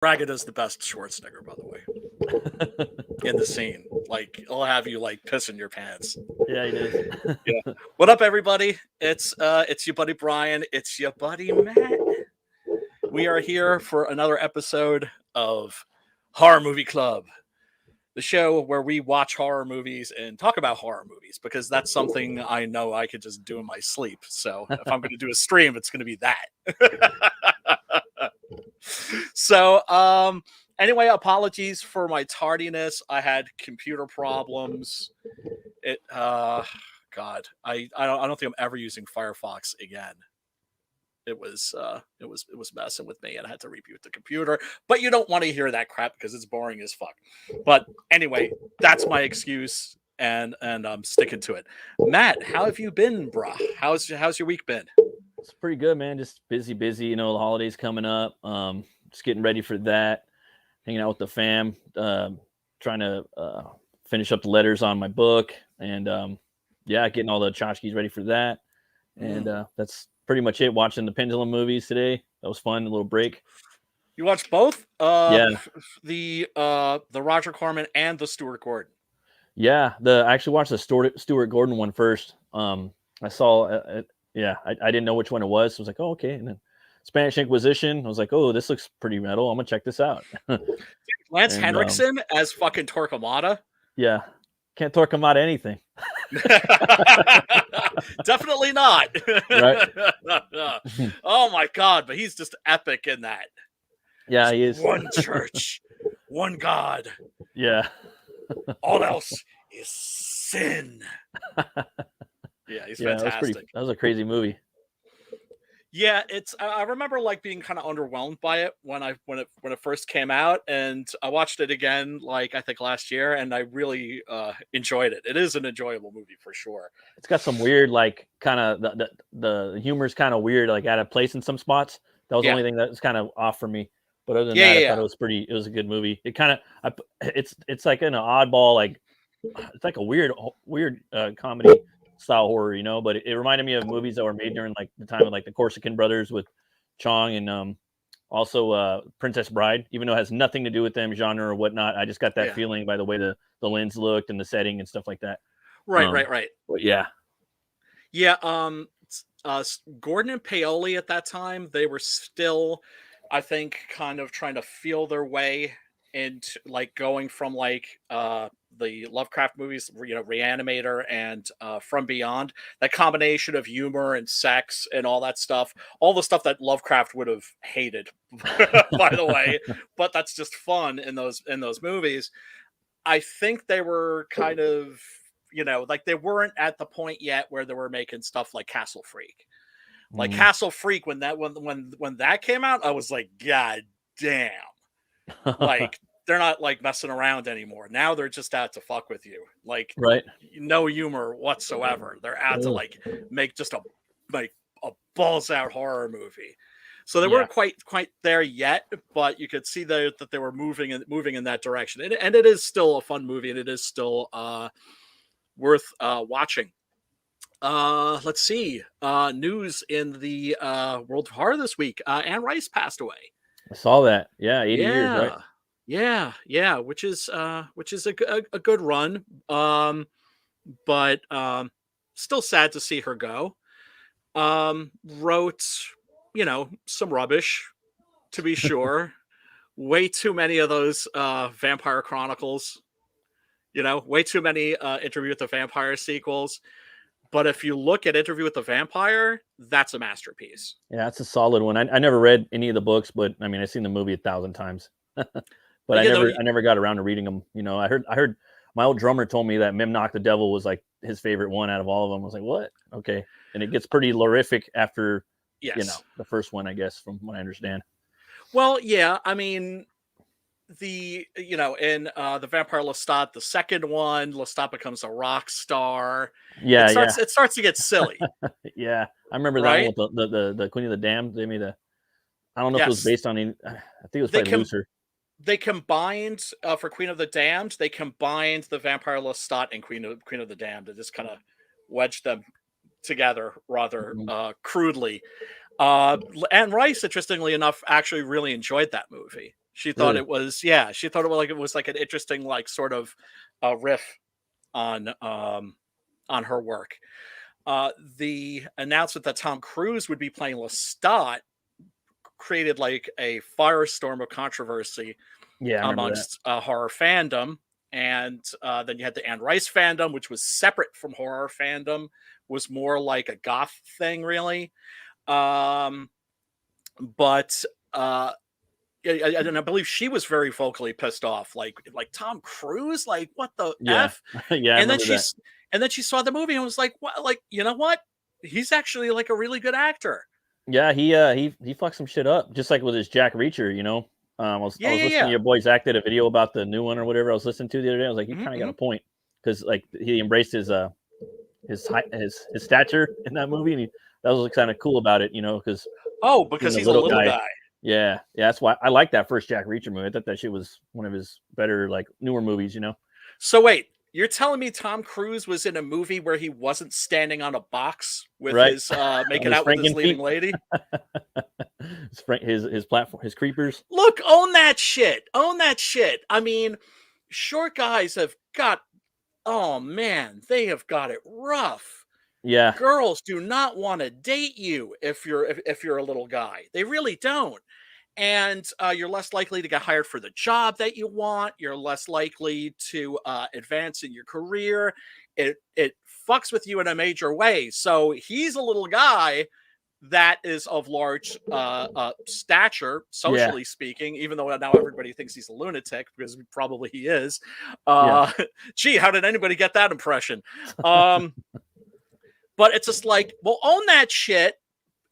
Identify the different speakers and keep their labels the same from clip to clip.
Speaker 1: Braga does the best Schwarzenegger, by the way, in the scene. Like, he'll have you like pissing your pants.
Speaker 2: Yeah, he does.
Speaker 1: Yeah. What up, everybody? It's your buddy Brian. It's your buddy Matt. We are here for another episode of Horror Movie Club, the show where we watch horror movies and talk about horror movies because that's something I know I could just do in my sleep. So if I'm going to do a stream, it's going to be that. So, anyway, apologies for my tardiness. I had computer problems. God, I don't think I'm ever using Firefox again. It was messing with me, and I had to reboot the computer. But you don't want to hear that crap because it's boring as fuck. But anyway, that's my excuse, and I'm sticking to it. Matt, how have you been, bruh? How's your week been?
Speaker 2: It's pretty good, man. Just busy. You know, the holidays coming up. Just getting ready for that. Hanging out with the fam. Trying to finish up the letters on my book, and getting all the tchotchkes ready for that. And that's pretty much it. Watching the Pendulum movies today. That was fun. A little break.
Speaker 1: You watched both?
Speaker 2: Yeah.
Speaker 1: The Roger Corman and the Stuart Gordon.
Speaker 2: Yeah. I actually watched the Stuart Gordon one first. I saw. I didn't know which one it was. So I was like, oh, okay. And then Spanish Inquisition. I was like, oh, this looks pretty metal. I'm gonna check this out.
Speaker 1: Lance Henriksen as fucking Torquemada.
Speaker 2: Yeah. Can't talk him out of anything.
Speaker 1: Definitely not.
Speaker 2: Right.
Speaker 1: Oh my god, but he's just epic in that.
Speaker 2: Yeah, he is.
Speaker 1: One church, one God.
Speaker 2: Yeah.
Speaker 1: All else is sin. Yeah, he's fantastic.
Speaker 2: That was a crazy movie.
Speaker 1: Yeah, I remember like being kind of underwhelmed by it when it first came out, and I watched it again like I think last year, and I really enjoyed it. It is an enjoyable movie for sure.
Speaker 2: It's got some weird like kind of the humor's kind of weird, like out of place in some spots. That was the only thing that was kind of off for me. But other than that, I thought it was a good movie. It kind of it's like an oddball, like it's like a weird comedy style horror, you know, but it reminded me of movies that were made during like the time of like the Corsican Brothers with Chong and also Princess Bride, even though it has nothing to do with them genre or whatnot. I just got that feeling by the way the lens looked and the setting and stuff like that.
Speaker 1: Right.
Speaker 2: But yeah.
Speaker 1: Gordon and Paoli at that time, they were still, I think, kind of trying to feel their way into like going from like the Lovecraft movies, you know, Reanimator and From Beyond, that combination of humor and sex and all that stuff, all the stuff that Lovecraft would have hated, by the way, but that's just fun in those movies. I think they were kind of, you know, like they weren't at the point yet where they were making stuff like Castle Freak. Like Castle Freak, when that came out, I was like, God damn. Like they're not like messing around anymore. Now they're just out to fuck with you. Like
Speaker 2: right.
Speaker 1: No humor whatsoever. They're out to like make just a balls out horror movie. So they weren't quite there yet, but you could see that they were moving in that direction. And it is still a fun movie, and it is still worth watching. Let's see. News in the world of horror this week. Anne Rice passed away.
Speaker 2: I saw that. Yeah, 80 years, right?
Speaker 1: Yeah, which is a good run. But still sad to see her go. Wrote, you know, some rubbish, to be sure. Way too many of those Vampire Chronicles. You know, way too many Interview with the Vampire sequels. But if you look at Interview with the Vampire, that's a masterpiece.
Speaker 2: Yeah, it's a solid one. I never read any of the books, but I mean, I've seen the movie 1,000 times. But I never got around to reading them. You know, I heard my old drummer told me that Mim Knock the Devil was like his favorite one out of all of them. I was like, what? Okay. And it gets pretty lorific after, you know, the first one, I guess, from what I understand.
Speaker 1: Well, yeah, I mean, in the Vampire Lestat, the second one, Lestat becomes a rock star.
Speaker 2: Yeah,
Speaker 1: it starts to get silly.
Speaker 2: Yeah, I remember that one with the Queen of the Damned. They made I don't know if it was based on I think it was probably looser.
Speaker 1: They combined for Queen of the Damned. They combined the Vampire Lestat and Queen of the Damned and just kind of wedged them together rather crudely. Anne Rice, interestingly enough, actually really enjoyed that movie. She thought
Speaker 2: Really?
Speaker 1: it was she thought it was like an interesting like sort of riff on her work. The announcement that Tom Cruise would be playing Lestat created like a firestorm of controversy
Speaker 2: Yeah, I remember that.
Speaker 1: amongst horror fandom. And then you had the Anne Rice fandom, which was separate from horror fandom, was more like a goth thing, really. Um, but and I believe she was very vocally pissed off, like Tom Cruise, like what the
Speaker 2: Yeah.
Speaker 1: f?
Speaker 2: Yeah, I
Speaker 1: And then
Speaker 2: remember that.
Speaker 1: she saw the movie and was like, what? Like, you know what? He's actually like a really good actor.
Speaker 2: Yeah, he fucked some shit up, just like with his Jack Reacher, you know. I
Speaker 1: Yeah,
Speaker 2: was
Speaker 1: yeah,
Speaker 2: listening to
Speaker 1: yeah.
Speaker 2: your boy Zach did a video about the new one or whatever I was listening to the other day. I was like, he
Speaker 1: Hmm,
Speaker 2: kind of got
Speaker 1: hmm.
Speaker 2: a point because like he embraced his height, his stature in that movie, and that was kind of cool about it, you know, because
Speaker 1: Oh,
Speaker 2: being
Speaker 1: because
Speaker 2: the
Speaker 1: he's a
Speaker 2: little
Speaker 1: little
Speaker 2: guy.
Speaker 1: guy.
Speaker 2: Yeah, yeah, that's why I like that first Jack Reacher movie. I thought that shit was one of his better, like newer movies, you know.
Speaker 1: So wait, you're telling me Tom Cruise was in a movie where he wasn't standing on a box with
Speaker 2: Right?
Speaker 1: his
Speaker 2: On
Speaker 1: making
Speaker 2: his
Speaker 1: out with his
Speaker 2: Franken
Speaker 1: leading
Speaker 2: feet,
Speaker 1: lady?
Speaker 2: his platform, his creepers.
Speaker 1: Look, own that shit. Own that shit. I mean, short guys have got oh man, they have got it rough.
Speaker 2: Yeah,
Speaker 1: Girls do not want to date you if you're a little guy. They really don't. And you're less likely to get hired for the job that you want. You're less likely to advance in your career. It fucks with you in a major way. So he's a little guy that is of large stature,
Speaker 2: yeah,
Speaker 1: socially speaking. Even though now everybody thinks he's a lunatic because probably he is.
Speaker 2: yeah,
Speaker 1: Uh, gee, how did anybody get that impression? Um, but it's just like, well, own that shit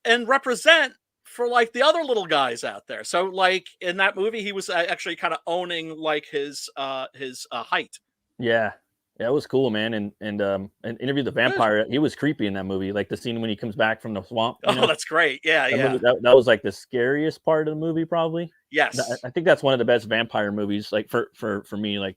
Speaker 1: and represent for like the other little guys out there. So like in that movie, he was actually kind of owning like his height.
Speaker 2: yeah. Yeah, it was cool, man. And Interview the
Speaker 1: Good.
Speaker 2: Vampire, he was creepy in that movie. Like the scene when he comes back from the swamp, you
Speaker 1: Oh,
Speaker 2: know.
Speaker 1: that's great. Yeah,
Speaker 2: That movie
Speaker 1: yeah.
Speaker 2: that was like the scariest part of the movie, probably.
Speaker 1: Yes.
Speaker 2: I think that's one of the best vampire movies, like for me, like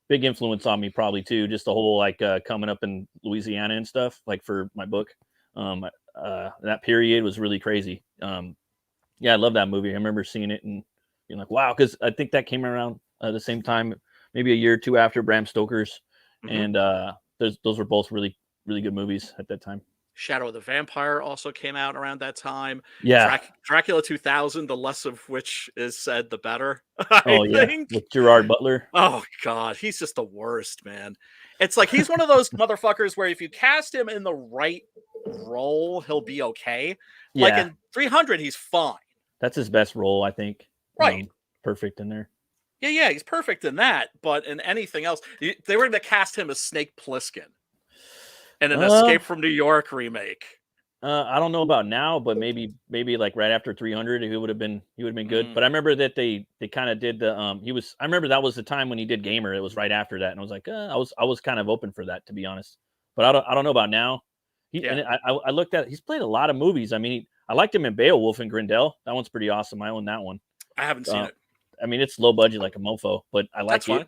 Speaker 2: big influence on me probably too. Just the whole like coming up in Louisiana and stuff, like for my book. That period was really crazy. Yeah, I love that movie. I remember seeing it and being like, wow, because I think that came around the same time, maybe a year or two after Bram Stoker's,
Speaker 1: Hmm.
Speaker 2: and those were both really good movies at that time.
Speaker 1: Shadow of the Vampire also came out around that time.
Speaker 2: Yeah.
Speaker 1: Dracula 2000, the less of which is said, the better, I
Speaker 2: Oh yeah,
Speaker 1: think.
Speaker 2: with Gerard Butler.
Speaker 1: Oh God, he's just the worst, man. It's like he's one of those motherfuckers where if you cast him in the right role, he'll be okay. Like
Speaker 2: Yeah,
Speaker 1: in 300, he's fine.
Speaker 2: that's his best role, I think.
Speaker 1: Right.
Speaker 2: Perfect in there.
Speaker 1: Yeah, yeah, he's perfect in that. But in anything else, they were going to cast him as Snake Plissken in an
Speaker 2: Uh,
Speaker 1: Escape from New York remake.
Speaker 2: I don't know about now, but maybe like right after 300, he would have been good.
Speaker 1: Mm,
Speaker 2: But I remember that they kind of did the I remember that was the time when he did Gamer. It was right after that, and I was like, I was kind of open for that, to be honest. But I don't know about now.
Speaker 1: yeah,
Speaker 2: I looked at, he's played a lot of movies. I mean, I liked him in Beowulf and Grindel. That one's pretty awesome. I own that one.
Speaker 1: I haven't seen
Speaker 2: Uh,
Speaker 1: it.
Speaker 2: I mean, it's low budget like a mofo, but I
Speaker 1: That's
Speaker 2: like it.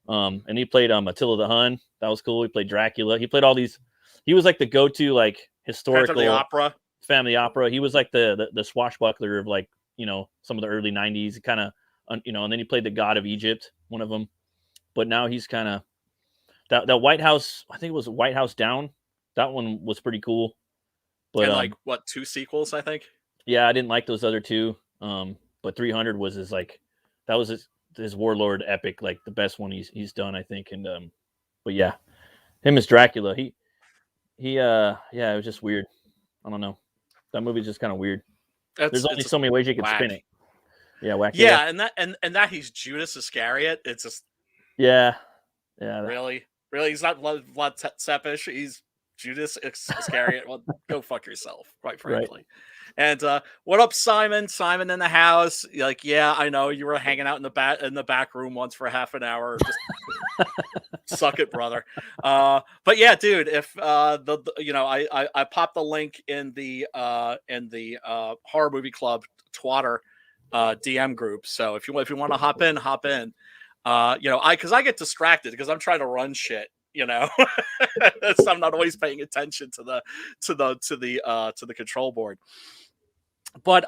Speaker 1: fine.
Speaker 2: And he played Attila the Hun. That was cool. He played Dracula. He played all these. He was like the go-to like
Speaker 1: Phantom of the
Speaker 2: historical
Speaker 1: Opera.
Speaker 2: family opera. He was like the swashbuckler of like, you know, some of the early '90s. Kind of, you know, and then he played the God of Egypt, one of them. But now he's kind of that White House. I think it was White House Down. That one was pretty cool. But
Speaker 1: And like what, 2 sequels, I think.
Speaker 2: yeah, I didn't like those other two. But 300 was his like, that was his warlord epic, like the best one he's done, I think. And but yeah, him as Dracula, yeah, it was just weird. I don't know. That movie's just kind of weird. There's only
Speaker 1: It's
Speaker 2: so many ways you can
Speaker 1: whack.
Speaker 2: spin it. Yeah, wacky.
Speaker 1: Yeah, and that he's Judas Iscariot. It's just
Speaker 2: Yeah.
Speaker 1: really, he's not Vlad Tepes. He's Judas Iscariot. Well, go fuck yourself, quite
Speaker 2: Right.
Speaker 1: frankly. And what up, Simon? Simon in the house. Like, yeah, I know you were hanging out in the back room once for half an hour. Just suck it, brother. But yeah, dude, if I popped the link in the horror movie club twatter DM group. So if you want to hop in, hop in. Because I get distracted because I'm trying to run shit. You know, so I'm not always paying attention to the control board. But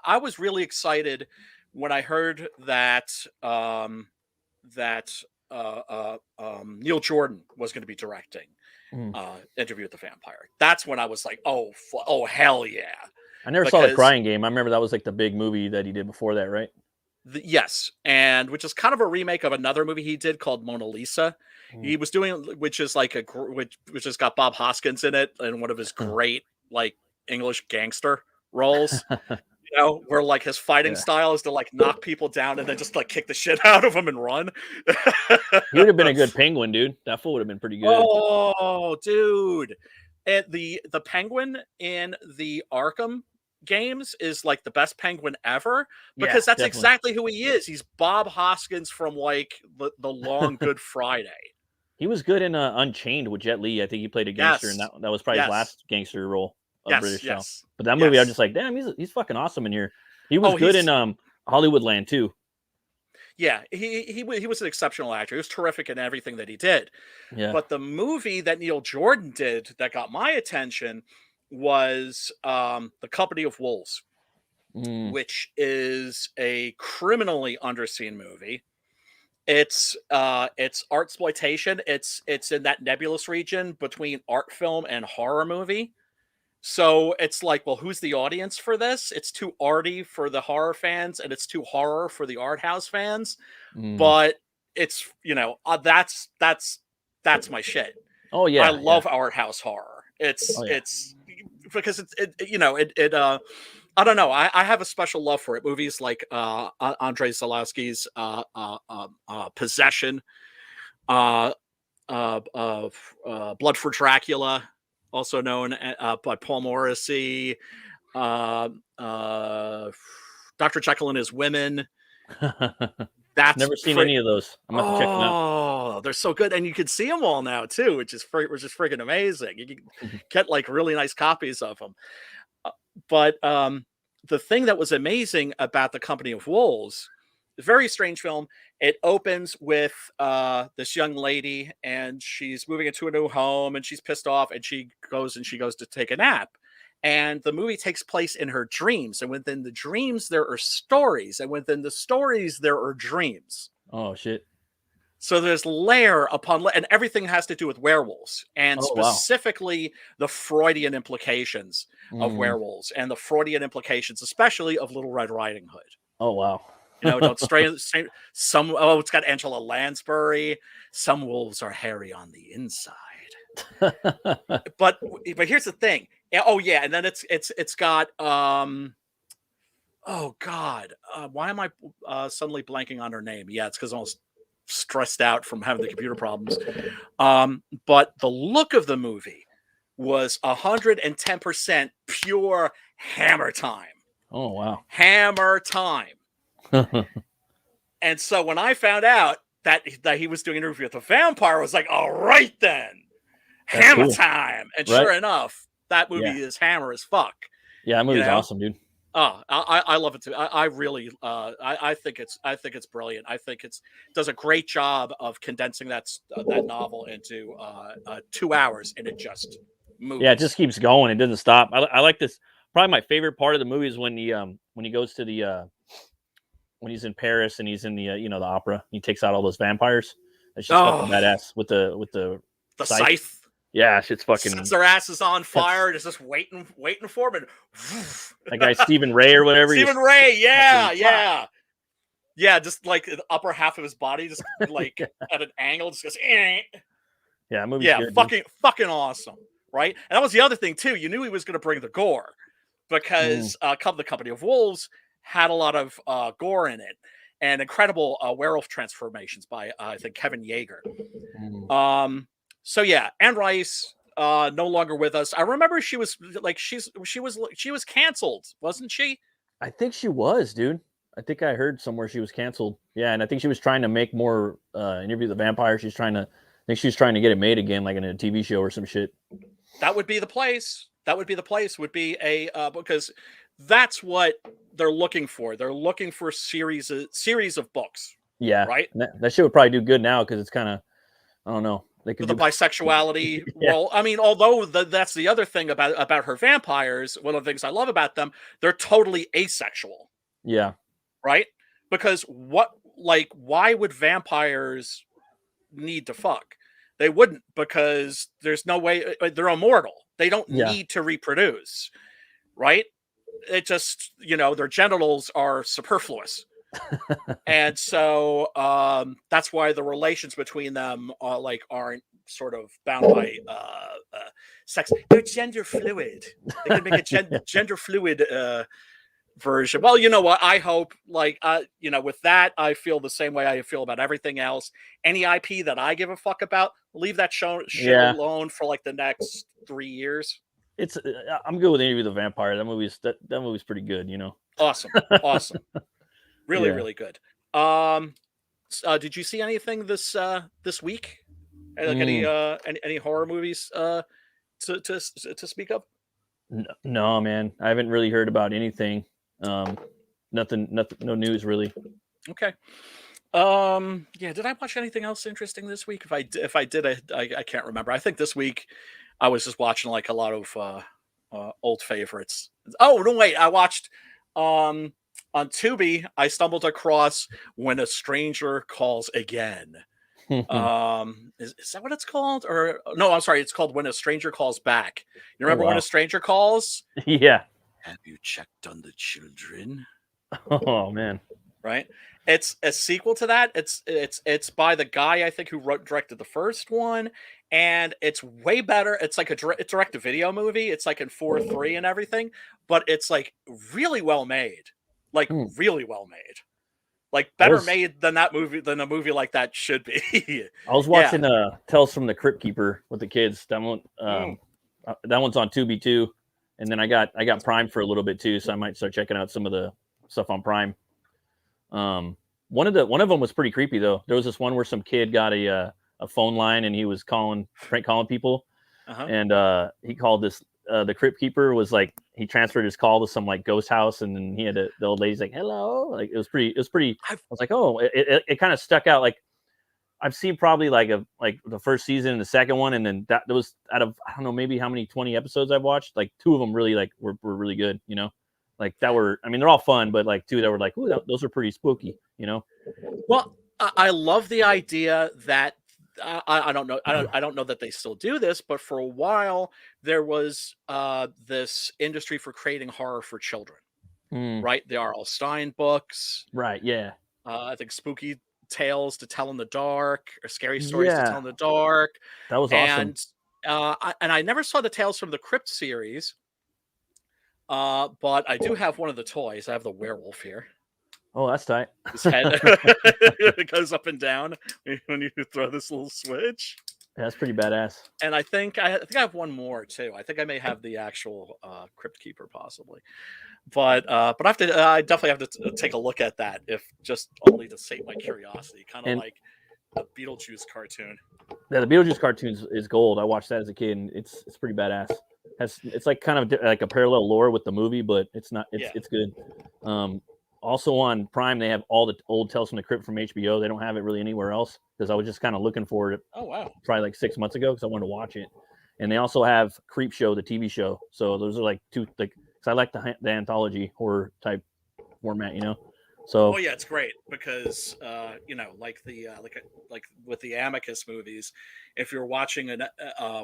Speaker 1: I was really excited when I heard that that Neil Jordan was going to be directing
Speaker 2: Mm.
Speaker 1: Interview with the Vampire. That's when I was like, oh hell yeah!
Speaker 2: I never saw The
Speaker 1: Because
Speaker 2: Crying Game. I remember that was like the big movie that he did before that, right?
Speaker 1: yes, and which is kind of a remake of another movie he did called Mona Lisa.
Speaker 2: Mm.
Speaker 1: He was doing, which is like which has got Bob Hoskins in it, and one of his great like English gangster roles. You know, where like his fighting
Speaker 2: Yeah.
Speaker 1: style is to like knock people down and then just like kick the shit out of them and run.
Speaker 2: He would have been a good Penguin, dude. That fool would have been pretty good.
Speaker 1: Oh, dude. And the Penguin in the Arkham games is like the best Penguin ever because
Speaker 2: Yeah,
Speaker 1: that's
Speaker 2: definitely.
Speaker 1: exactly who he is. He's Bob Hoskins from like the long Good Friday.
Speaker 2: He was good in Unchained with Jet Li. I think he played a gangster, and
Speaker 1: Yes.
Speaker 2: that was probably his
Speaker 1: Yes.
Speaker 2: last gangster role of
Speaker 1: Yes.
Speaker 2: British show.
Speaker 1: Yes.
Speaker 2: But that movie, I was
Speaker 1: Yes.
Speaker 2: just like, damn, he's fucking awesome in here. He was
Speaker 1: Oh,
Speaker 2: good
Speaker 1: he's
Speaker 2: in Hollywoodland too.
Speaker 1: yeah, he was an exceptional actor. He was terrific in everything that he did.
Speaker 2: Yeah.
Speaker 1: But the movie that Neil Jordan did that got my attention was The Company of Wolves,
Speaker 2: Mm.
Speaker 1: which is a criminally underseen movie. It's art exploitation. It's in that nebulous region between art film and horror movie. So it's like, well, who's the audience for this? It's too arty for the horror fans, and it's too horror for the art house fans.
Speaker 2: Mm.
Speaker 1: But it's that's my shit.
Speaker 2: Oh yeah,
Speaker 1: I love art house horror. It's because I don't know. I have a special love for it. Movies like Andrei Zulawski's Possession, Blood for Dracula, also known by Paul Morrissey, Dr. Jekyll and His Women. That's
Speaker 2: never seen any of those. I'm gonna have to check them out.
Speaker 1: Oh, they're so good, and you can see them all now too, which is freaking amazing. You can get like really nice copies of them. But the thing that was amazing about The Company of Wolves, a very strange film. It opens with this young lady, and she's moving into a new home, and she's pissed off, and she goes to take a nap. And the movie takes place in her dreams, and within the dreams there are stories, and within the stories there are dreams.
Speaker 2: Oh shit!
Speaker 1: So there's layer upon layer, and everything has to do with werewolves, and specifically the Freudian implications of werewolves, and the Freudian implications, especially of Little Red Riding Hood.
Speaker 2: Oh wow!
Speaker 1: You know, don't stray some. Oh, it's got Angela Lansbury. Some wolves are hairy on the inside. but here's the thing. Oh yeah, and then it's got oh god, why am I suddenly blanking on her name? Yeah, it's because I was stressed out from having the computer problems. But the look of the movie was 110% pure Hammer time.
Speaker 2: Oh wow,
Speaker 1: Hammer time. And so when I found out that he was doing an interview with the vampire, I was like, all right then, that's Hammer time. And sure enough, that movie is Hammer as fuck.
Speaker 2: Yeah, that movie's awesome, dude.
Speaker 1: Oh, I love it too. I really I think it's brilliant. I think it does a great job of condensing that novel into 2 hours, and it just moves.
Speaker 2: Yeah, it just keeps going. It doesn't stop. I like this. Probably my favorite part of the movie is when he goes to the when he's in Paris and he's in the the opera. He takes out all those vampires. That's just fucking badass with the
Speaker 1: scythe.
Speaker 2: Yeah, shit's fucking.
Speaker 1: Sets their asses on fire and is just waiting for them.
Speaker 2: That guy Stephen Ray or whatever.
Speaker 1: Stephen Ray, yeah. Just like the upper half of his body, just like at an angle, just goes. Eh.
Speaker 2: Yeah, movie's good,
Speaker 1: fucking awesome, right? And that was the other thing too. You knew he was going to bring the gore because the Company of Wolves had a lot of gore in it, and incredible werewolf transformations by I think Kevin Yeager. So yeah, Anne Rice no longer with us. I remember she was canceled, wasn't she?
Speaker 2: I think she was, dude. I think I heard somewhere she was canceled. Yeah, and I think she was trying to make more Interview with the Vampire. She's trying to get it made again, like in a TV show or some shit.
Speaker 1: That would be the place. Would be a because that's what they're looking for. They're looking for series of books.
Speaker 2: Yeah,
Speaker 1: right.
Speaker 2: That shit would probably do good now because it's kind of, I don't know. They could
Speaker 1: the
Speaker 2: do
Speaker 1: bisexuality.
Speaker 2: yeah.
Speaker 1: Well, I mean, although that's the other thing about her vampires. One of the things I love about them, they're totally asexual,
Speaker 2: Yeah.
Speaker 1: right? Because why would vampires need to fuck? They wouldn't, because there's no way. They're immortal. They don't
Speaker 2: Yeah.
Speaker 1: need to reproduce, right? It just, their genitals are superfluous. And so that's why the relations between them aren't sort of bound by sex. They're gender fluid. They can make a gender fluid version. Well, you know what? I hope, with that, I feel the same way I feel about everything else. Any IP that I give a fuck about, leave that shit alone for like the next 3 years.
Speaker 2: It's I'm good with Interview with the Vampire. That movie's pretty good,
Speaker 1: Awesome. Really, really good. Did you see anything this week? Like any horror movies to speak of?
Speaker 2: No, man. I haven't really heard about anything. Nothing, no news really.
Speaker 1: Okay. Yeah, did I watch anything else interesting this week? If I did, I can't remember. I think this week I was just watching like a lot of old favorites. Oh, no, wait. I watched on Tubi, I stumbled across When a Stranger Calls Again. Is that what it's called? Or no, I'm sorry, it's called When a Stranger Calls Back. You remember When a Stranger Calls?
Speaker 2: Yeah.
Speaker 1: Have you checked on the children?
Speaker 2: Oh man.
Speaker 1: Right? It's a sequel to that. It's by the guy, I think, who directed the first one, and it's way better. It's like a direct to video movie. It's like in 4:3 and everything, but it's like really well made. Like really well made. Like better made than a movie like that should be.
Speaker 2: I was watching Tales from the Crypt Keeper with the kids. That one that one's on Tubi too. And then I got Prime for a little bit too, so I might start checking out some of the stuff on Prime. One of them was pretty creepy though. There was this one where some kid got a phone line and he was prank calling people. And he called this the Crypt Keeper was like, he transferred his call to some like ghost house, and then he had the old lady's like, hello. Like it was pretty I was like, oh, it kind of stuck out. Like I've seen probably like the first season and the second one, and then that was out of, I don't know, maybe how many 20 episodes I've watched, like 2 of them really like were really good, like that were, I mean, they're all fun, but like 2 that were like, ooh, those are pretty spooky,
Speaker 1: Well, I love the idea that I don't know. I don't know that they still do this, but for a while there was this industry for creating horror for children, right? The R.L. Stein books,
Speaker 2: right? Yeah.
Speaker 1: I think spooky tales to tell in the dark, or scary stories to tell in the dark.
Speaker 2: That was awesome.
Speaker 1: And I never saw the Tales from the Crypt series, but I do have one of the toys. I have the werewolf here.
Speaker 2: Oh, that's tight.
Speaker 1: His head it goes up and down when you throw this little switch.
Speaker 2: Yeah, that's pretty badass.
Speaker 1: And I think I have one more too. I think I may have the actual Crypt Keeper possibly, but I definitely have to take a look at that, if just only to sate my curiosity, kind of like the Beetlejuice cartoon.
Speaker 2: Yeah, the Beetlejuice cartoon is gold. I watched that as a kid, and it's pretty badass. It's like kind of like a parallel lore with the movie, but it's not. It's good. Also on Prime, they have all the old Tales from the Crypt from HBO. They don't have it really anywhere else, because I was just kind of looking for it.
Speaker 1: Oh wow!
Speaker 2: Probably like 6 months ago, because I wanted to watch it. And they also have Creep Show, the TV show. So those are like 2, like, because I like the anthology horror type format, So.
Speaker 1: Oh yeah, it's great because like with the Amicus movies, if you're watching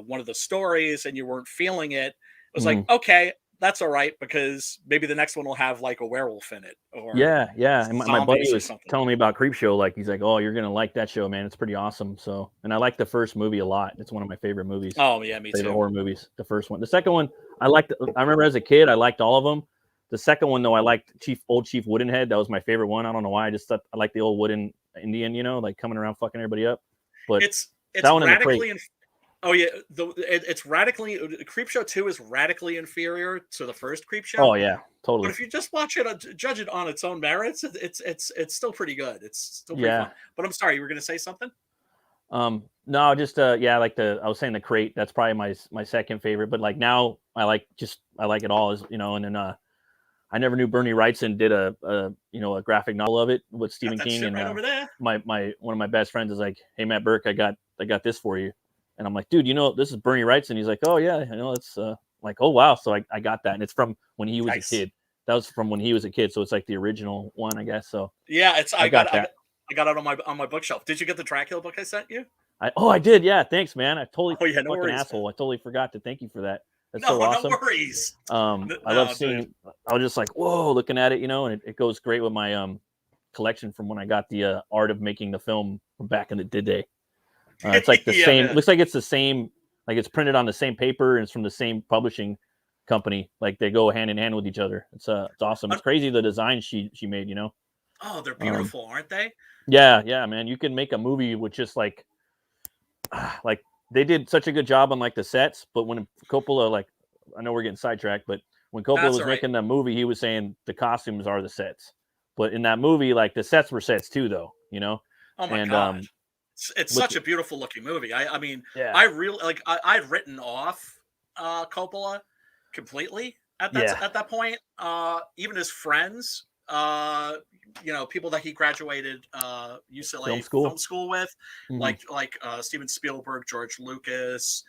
Speaker 1: one of the stories and you weren't feeling it, it was like, okay, that's all right, because maybe the next one will have like a werewolf in it, or
Speaker 2: yeah. And my buddy was telling me about Creep Show. Like he's like, oh, you're gonna like that show, man. It's pretty awesome. So, and I like the first movie a lot. It's one of my favorite movies.
Speaker 1: Oh yeah, me too.
Speaker 2: Horror movies. The first one, the second one, I remember as a kid, I liked all of them. The second one though, I liked old Chief Woodenhead. That was my favorite one. I don't know why. I just thought I like the old wooden Indian, like coming around fucking everybody up. But
Speaker 1: it's that one radically. Oh yeah, it's radically. Creep Show 2 is radically inferior to the first Creep Show.
Speaker 2: Oh yeah, totally.
Speaker 1: But if you just watch it, judge it on its own merits, it's still pretty good. It's still pretty fun. But I'm sorry, you were going to say something?
Speaker 2: No, just I was saying the Crate. That's probably my second favorite. But like now, I like it all, and then I never knew Bernie Wrightson did a graphic novel of it with Stephen King, and
Speaker 1: right over there.
Speaker 2: My one of my best friends is like, hey Matt Burke, I got this for you. And I'm like, dude, this is Bernie Wrightson. He's like, oh yeah, it's like, oh wow. So I got that, and it's from when he was a kid. That was from when he was a kid, so it's like the original one, I guess. So
Speaker 1: yeah,
Speaker 2: I got that.
Speaker 1: I got it on my bookshelf. Did you get the Dracula book I sent you?
Speaker 2: I did. Yeah, thanks, man. I totally
Speaker 1: no
Speaker 2: fucking
Speaker 1: worries,
Speaker 2: asshole.
Speaker 1: man.
Speaker 2: I totally forgot to thank you for that. That's so awesome.
Speaker 1: No worries.
Speaker 2: I love seeing. Dude. I was just like, whoa, looking at it, and it goes great with my collection from when I got the art of making the film from back in the day. It's like the same. Man. It looks like it's the same. Like it's printed on the same paper and it's from the same publishing company. Like they go hand in hand with each other. It's awesome. It's crazy the design she made.
Speaker 1: Oh, they're beautiful, aren't they?
Speaker 2: Yeah, man. You can make a movie with just like they did such a good job on like the sets, but when Coppola, like, I know we're getting sidetracked, but when Coppola was making the movie, he was saying the costumes are the sets. But in that movie, like the sets were sets too, though.
Speaker 1: Oh my god. It's such a beautiful looking movie. I mean, yeah. I really like. I'd written off Coppola completely at that point. Even his friends, people that he graduated UCLA film school with, like Steven Spielberg, George Lucas,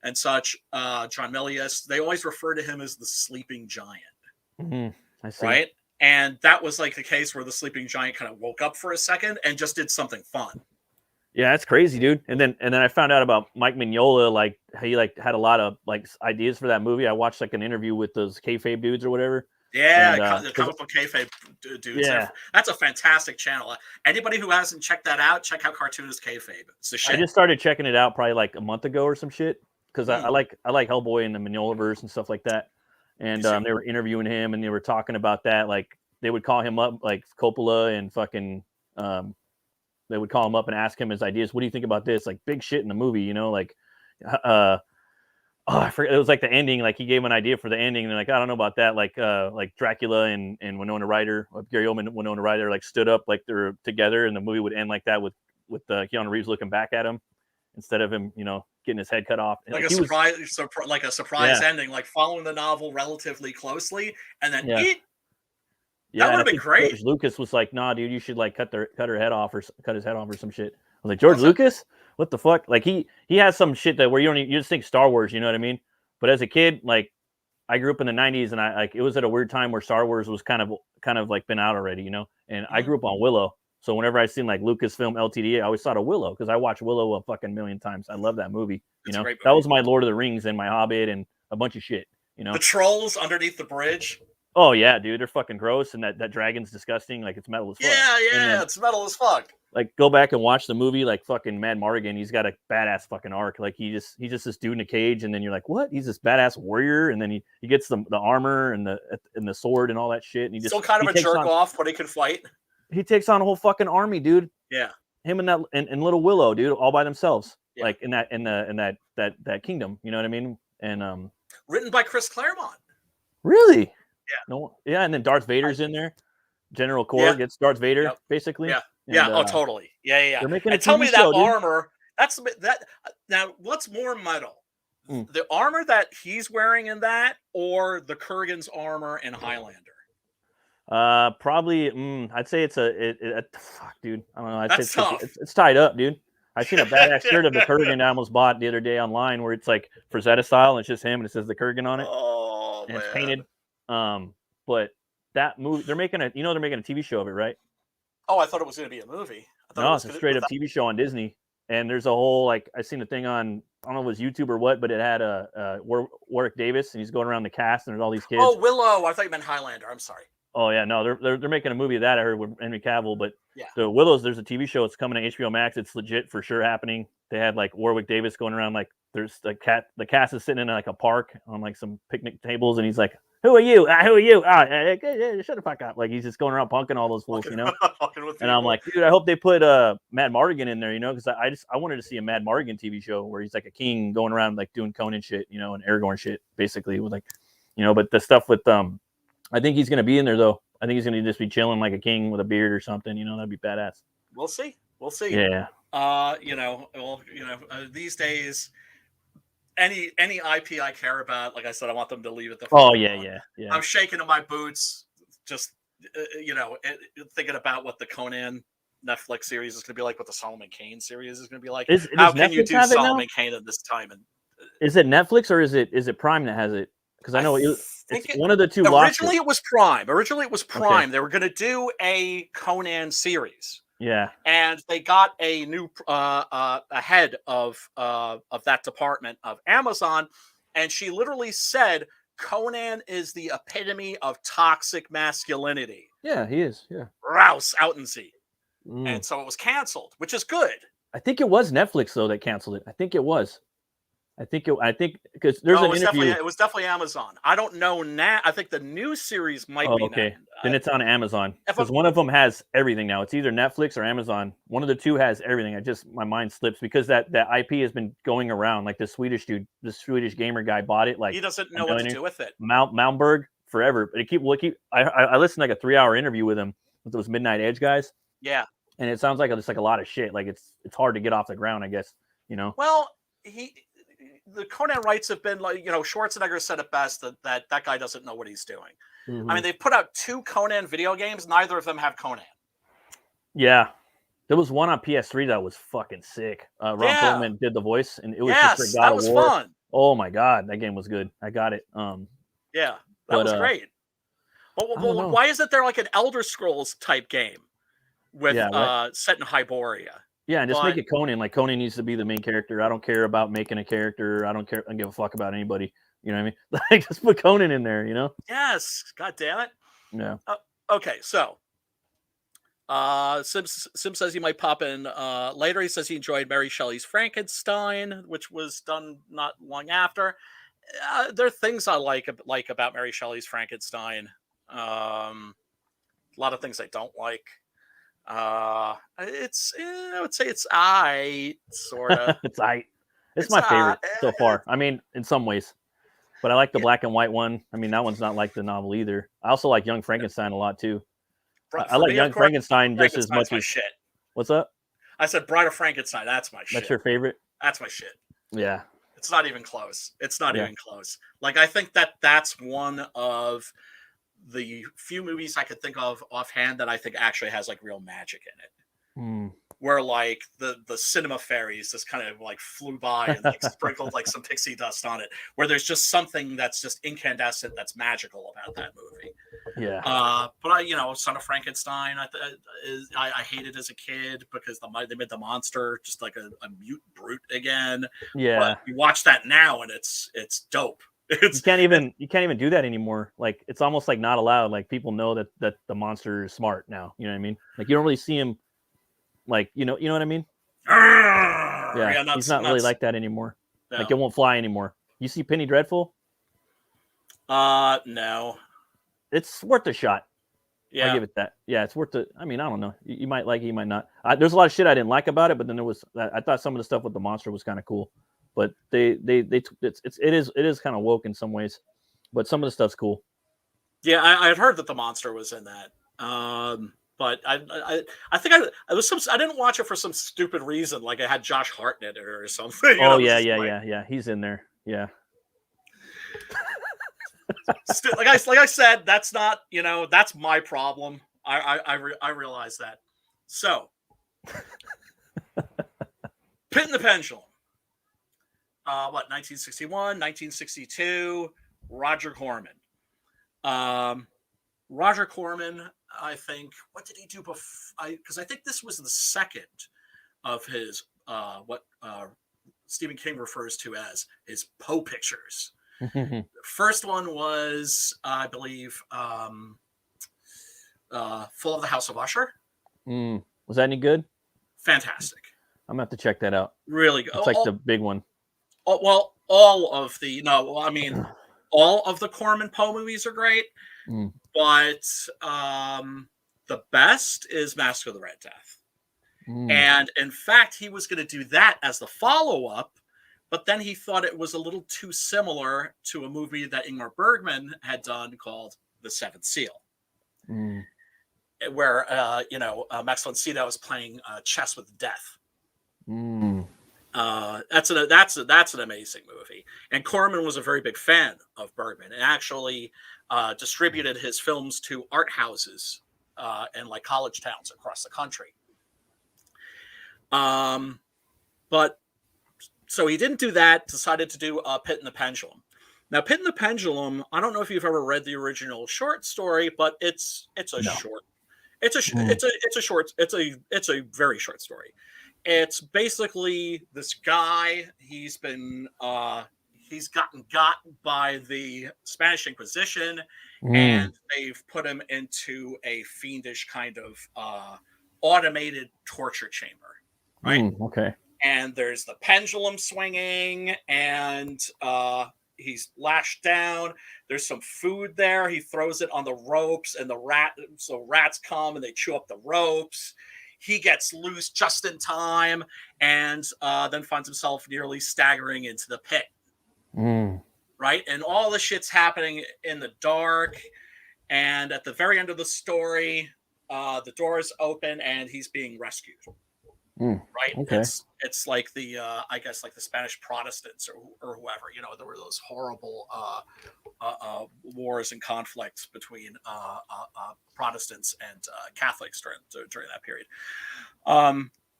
Speaker 1: and such. John Milius. They always refer to him as the sleeping giant.
Speaker 2: I see.
Speaker 1: Right, and that was like the case where the sleeping giant kind of woke up for a second and just did something fun.
Speaker 2: Yeah, that's crazy, dude. And then I found out about Mike Mignola, like he like had a lot of like ideas for that movie. I watched like an interview with those kayfabe dudes or whatever.
Speaker 1: Yeah, the comic book kayfabe dudes. Yeah, that's a fantastic channel. Anybody who hasn't checked that out, check out Cartoonist Kayfabe. It's the shit.
Speaker 2: I just started checking it out probably like a month ago or some shit because I like Hellboy and the Mignolaverse and stuff like that. And they were interviewing him and they were talking about that. Like they would call him up, like Coppola and fucking. They would call him up and ask him his ideas. What do you think about this? Like big shit in the movie, like, I forget. It was like the ending. Like he gave him an idea for the ending, and they're like, I don't know about that. Like Dracula and Winona Ryder, Gary Oldman, Winona Ryder, like stood up like they're together, and the movie would end like that with Keanu Reeves looking back at him instead of him, getting his head cut off.
Speaker 1: Like a surprise ending, like following the novel relatively closely, and then that would have been great.
Speaker 2: George Lucas was like, "Nah, dude, you should like cut her head off or cut his head off or some shit." I was like, George Lucas, what the fuck? Like he has some shit that where you just think Star Wars, you know what I mean? But as a kid, like I grew up in the '90s, and I like it was at a weird time where Star Wars was kind of like been out already, And I grew up on Willow, so whenever I seen like Lucasfilm Ltd, I always thought of Willow because I watched Willow a fucking million times. I love that movie. That was my Lord of the Rings and my Hobbit and a bunch of shit.
Speaker 1: The trolls underneath the bridge.
Speaker 2: Oh yeah, dude, they're fucking gross, and that dragon's disgusting. Like it's metal as fuck.
Speaker 1: Yeah, it's metal as fuck.
Speaker 2: Like go back and watch the movie. Like fucking Mad Mardigan, he's got a badass fucking arc. Like he's just this dude in a cage, and then you're like, what? He's this badass warrior, and then he gets the armor and the sword and all that shit, and he just
Speaker 1: still kind of a jerk off, but he can fight.
Speaker 2: He takes on a whole fucking army, dude.
Speaker 1: Yeah,
Speaker 2: him and Little Willow, dude, all by themselves. Yeah. Like in that kingdom, you know what I mean? And
Speaker 1: written by Chris Claremont.
Speaker 2: Really?
Speaker 1: Yeah.
Speaker 2: No. Yeah, and then Darth Vader's in there. General Kor gets Darth Vader, basically.
Speaker 1: Yeah.
Speaker 2: And,
Speaker 1: yeah. Totally. Yeah.
Speaker 2: They're making
Speaker 1: tell me that armor. That's that. Now, what's more metal? The armor that he's wearing in that, or the Kurgan's armor in Highlander?
Speaker 2: Probably. I'd say it's fuck, dude. I don't know.
Speaker 1: That's tough.
Speaker 2: It's tied up, dude. I seen a badass shirt of the Kurgan I almost bought the other day online, where it's like Frazetta style, and it's just him, and it says the Kurgan on it.
Speaker 1: Oh,
Speaker 2: and it's painted. But that movie, they're making a TV show of it, right?
Speaker 1: Oh, I thought it was going to be a movie.
Speaker 2: No, it's a straight up TV show on Disney. And there's a whole I seen a thing on, I don't know if it was YouTube or what, but it had Warwick Davis, and he's going around the cast, and there's all these kids.
Speaker 1: Oh, Willow! I thought you meant Highlander. I'm sorry.
Speaker 2: Oh yeah, no, they're making a movie of that. I heard with Henry Cavill, but the Willows, there's a TV show. It's coming to HBO Max. It's legit for sure happening. They had like Warwick Davis going around, like there's the cast is sitting in like a park on like some picnic tables, and he's like, "Who are you? Who are you? Shut the fuck up!" Like he's just going around punking all those fools, And I'm like, dude, I hope they put Mad Mardigan in there, because I wanted to see a Mad Mardigan TV show where he's like a king going around like doing Conan shit, and Aragorn shit, basically with like, but the stuff with I think he's gonna be in there though. I think he's gonna just be chilling like a king with a beard or something. That'd be badass.
Speaker 1: We'll see.
Speaker 2: Yeah.
Speaker 1: These days, any IP I care about, like I said, I want them to leave it the.
Speaker 2: Oh yeah.
Speaker 1: I'm shaking in my boots, just thinking about what the Conan Netflix series is going to be like, what the Solomon Kane series is going to be like.
Speaker 2: Does
Speaker 1: How can you
Speaker 2: Netflix
Speaker 1: do
Speaker 2: have it now?
Speaker 1: Solomon Kane at this time? And
Speaker 2: Is it Netflix or is it Prime that has it? Because I know it's one of the two.
Speaker 1: Originally, it was Prime. Originally, it was Prime.
Speaker 2: Okay.
Speaker 1: They were going to do a Conan series.
Speaker 2: Yeah.
Speaker 1: And they got a new head of that department of Amazon, and she literally said Conan is the epitome of toxic masculinity.
Speaker 2: Yeah, he is. Yeah.
Speaker 1: Rouse out and see. And so it was canceled, which is good.
Speaker 2: I think it was Netflix though that canceled it. I think it was. I think because there's an interview.
Speaker 1: It was definitely Amazon. I don't know now. I think the new series might be.
Speaker 2: Okay. Then it's on Amazon because one of them has everything now. It's either Netflix or Amazon. One of the two has everything. My mind slips because that IP has been going around. Like the Swedish dude, the Swedish gamer guy bought it. Like
Speaker 1: he doesn't know what to do with it.
Speaker 2: Malmberg forever. But I listened to like a 3-hour interview with him with those Midnight Edge guys.
Speaker 1: Yeah.
Speaker 2: And it sounds like it's like a lot of shit. Like it's hard to get off the ground, I guess.
Speaker 1: Well, the Conan rights have been like, Schwarzenegger said it best that guy doesn't know what he's doing. Mm-hmm. I mean, they've put out 2 Conan video games. Neither of them have Conan.
Speaker 2: Yeah. There was one on PS3 that was fucking sick. Ron Perlman did the voice, and it was just for God of War. Fun. Oh my God, that game was good. I got it.
Speaker 1: Yeah, that was great. Well, why isn't there like an Elder Scrolls type game with set in Hyboria?
Speaker 2: Yeah, and just make it Conan. Like Conan needs to be the main character. I don't care about making a character. I don't give a fuck about anybody. You know what I mean? Like just put Conan in there.
Speaker 1: Yes. God damn it.
Speaker 2: Yeah.
Speaker 1: Okay, so Sim says he might pop in later. He says he enjoyed Mary Shelley's Frankenstein, which was done not long after. There are things I like about Mary Shelley's Frankenstein. A lot of things I don't like. I would say it's sort of.
Speaker 2: It's my favorite so far. I mean, in some ways, but I like the black and white one. I mean, that one's not like the novel either. I also like Young Frankenstein a lot too. I like Young Frankenstein just as much as
Speaker 1: shit.
Speaker 2: What's up?
Speaker 1: I said Bride of Frankenstein. That's my shit.
Speaker 2: That's your favorite?
Speaker 1: That's my shit.
Speaker 2: Yeah.
Speaker 1: It's not even close. Even close. Like I think that's one of the few movies I could think of offhand that I think actually has like real magic in it. Where like the cinema fairies just kind of like flew by and like sprinkled like some pixie dust on it, where there's just something that's just incandescent that's magical about that movie.
Speaker 2: Yeah.
Speaker 1: But Son of Frankenstein, I hated as a kid because they made the monster just like a mute brute again.
Speaker 2: Yeah.
Speaker 1: But you watch that now and it's dope.
Speaker 2: You can't even do that anymore. Like it's almost like not allowed. Like people know that the monster is smart now. You know what I mean? Like you don't really see him. Like you know what I mean? Yeah, he's not really like that anymore. No. Like it won't fly anymore. You see Penny Dreadful?
Speaker 1: No.
Speaker 2: It's worth a shot.
Speaker 1: Yeah,
Speaker 2: I'll give it that. Yeah, it's worth it. I mean, I don't know. You might like it, you might not. There's a lot of shit I didn't like about it, but then I thought some of the stuff with the monster was kind of cool. But it is kind of woke in some ways, but some of the stuff's cool.
Speaker 1: Yeah, I had heard that the monster was in that. But I think I didn't watch it for some stupid reason, like it had Josh Hart in it or something.
Speaker 2: Yeah. He's in there. Yeah.
Speaker 1: Like I said, that's not that's my problem. I realize that. So, Pit and the Pendulum. 1961, 1962, Roger Corman. Roger Corman, I think, what did he do before? Because I think this was the second of his, what Stephen King refers to as his Poe pictures. First one was, I believe, Full of the House of Usher.
Speaker 2: Was that any good?
Speaker 1: Fantastic.
Speaker 2: I'm going to have to check that out.
Speaker 1: Really good.
Speaker 2: It's like the big one.
Speaker 1: Well, all of the Corman Poe movies are great, but the best is Mask of the Red Death. And in fact, he was going to do that as the follow-up, but then he thought it was a little too similar to a movie that Ingmar Bergman had done called The Seventh Seal, where Max von Sydow was playing chess with death. That's an amazing movie, and Corman was a very big fan of Bergman and actually distributed his films to art houses and like college towns across the country. But so he didn't do that. Decided to do Pit and the Pendulum. Now, Pit and the Pendulum. I don't know if you've ever read the original short story, but it's a
Speaker 2: No.
Speaker 1: short. It's a very short story. It's basically this guy. He's gotten got by the Spanish Inquisition, and they've put him into a fiendish kind of automated torture chamber, right?
Speaker 2: Okay.
Speaker 1: And there's the pendulum swinging, and he's lashed down. There's some food there. He throws it on the ropes, and so rats come and they chew up the ropes. He gets loose just in time, and then finds himself nearly staggering into the pit. Right, and all the shit's happening in the dark. And at the very end of the story, the doors open and he's being rescued. Right,
Speaker 2: okay.
Speaker 1: It's like the I guess like the Spanish Protestants or whoever, there were those horrible wars and conflicts between Protestants and Catholics during that period.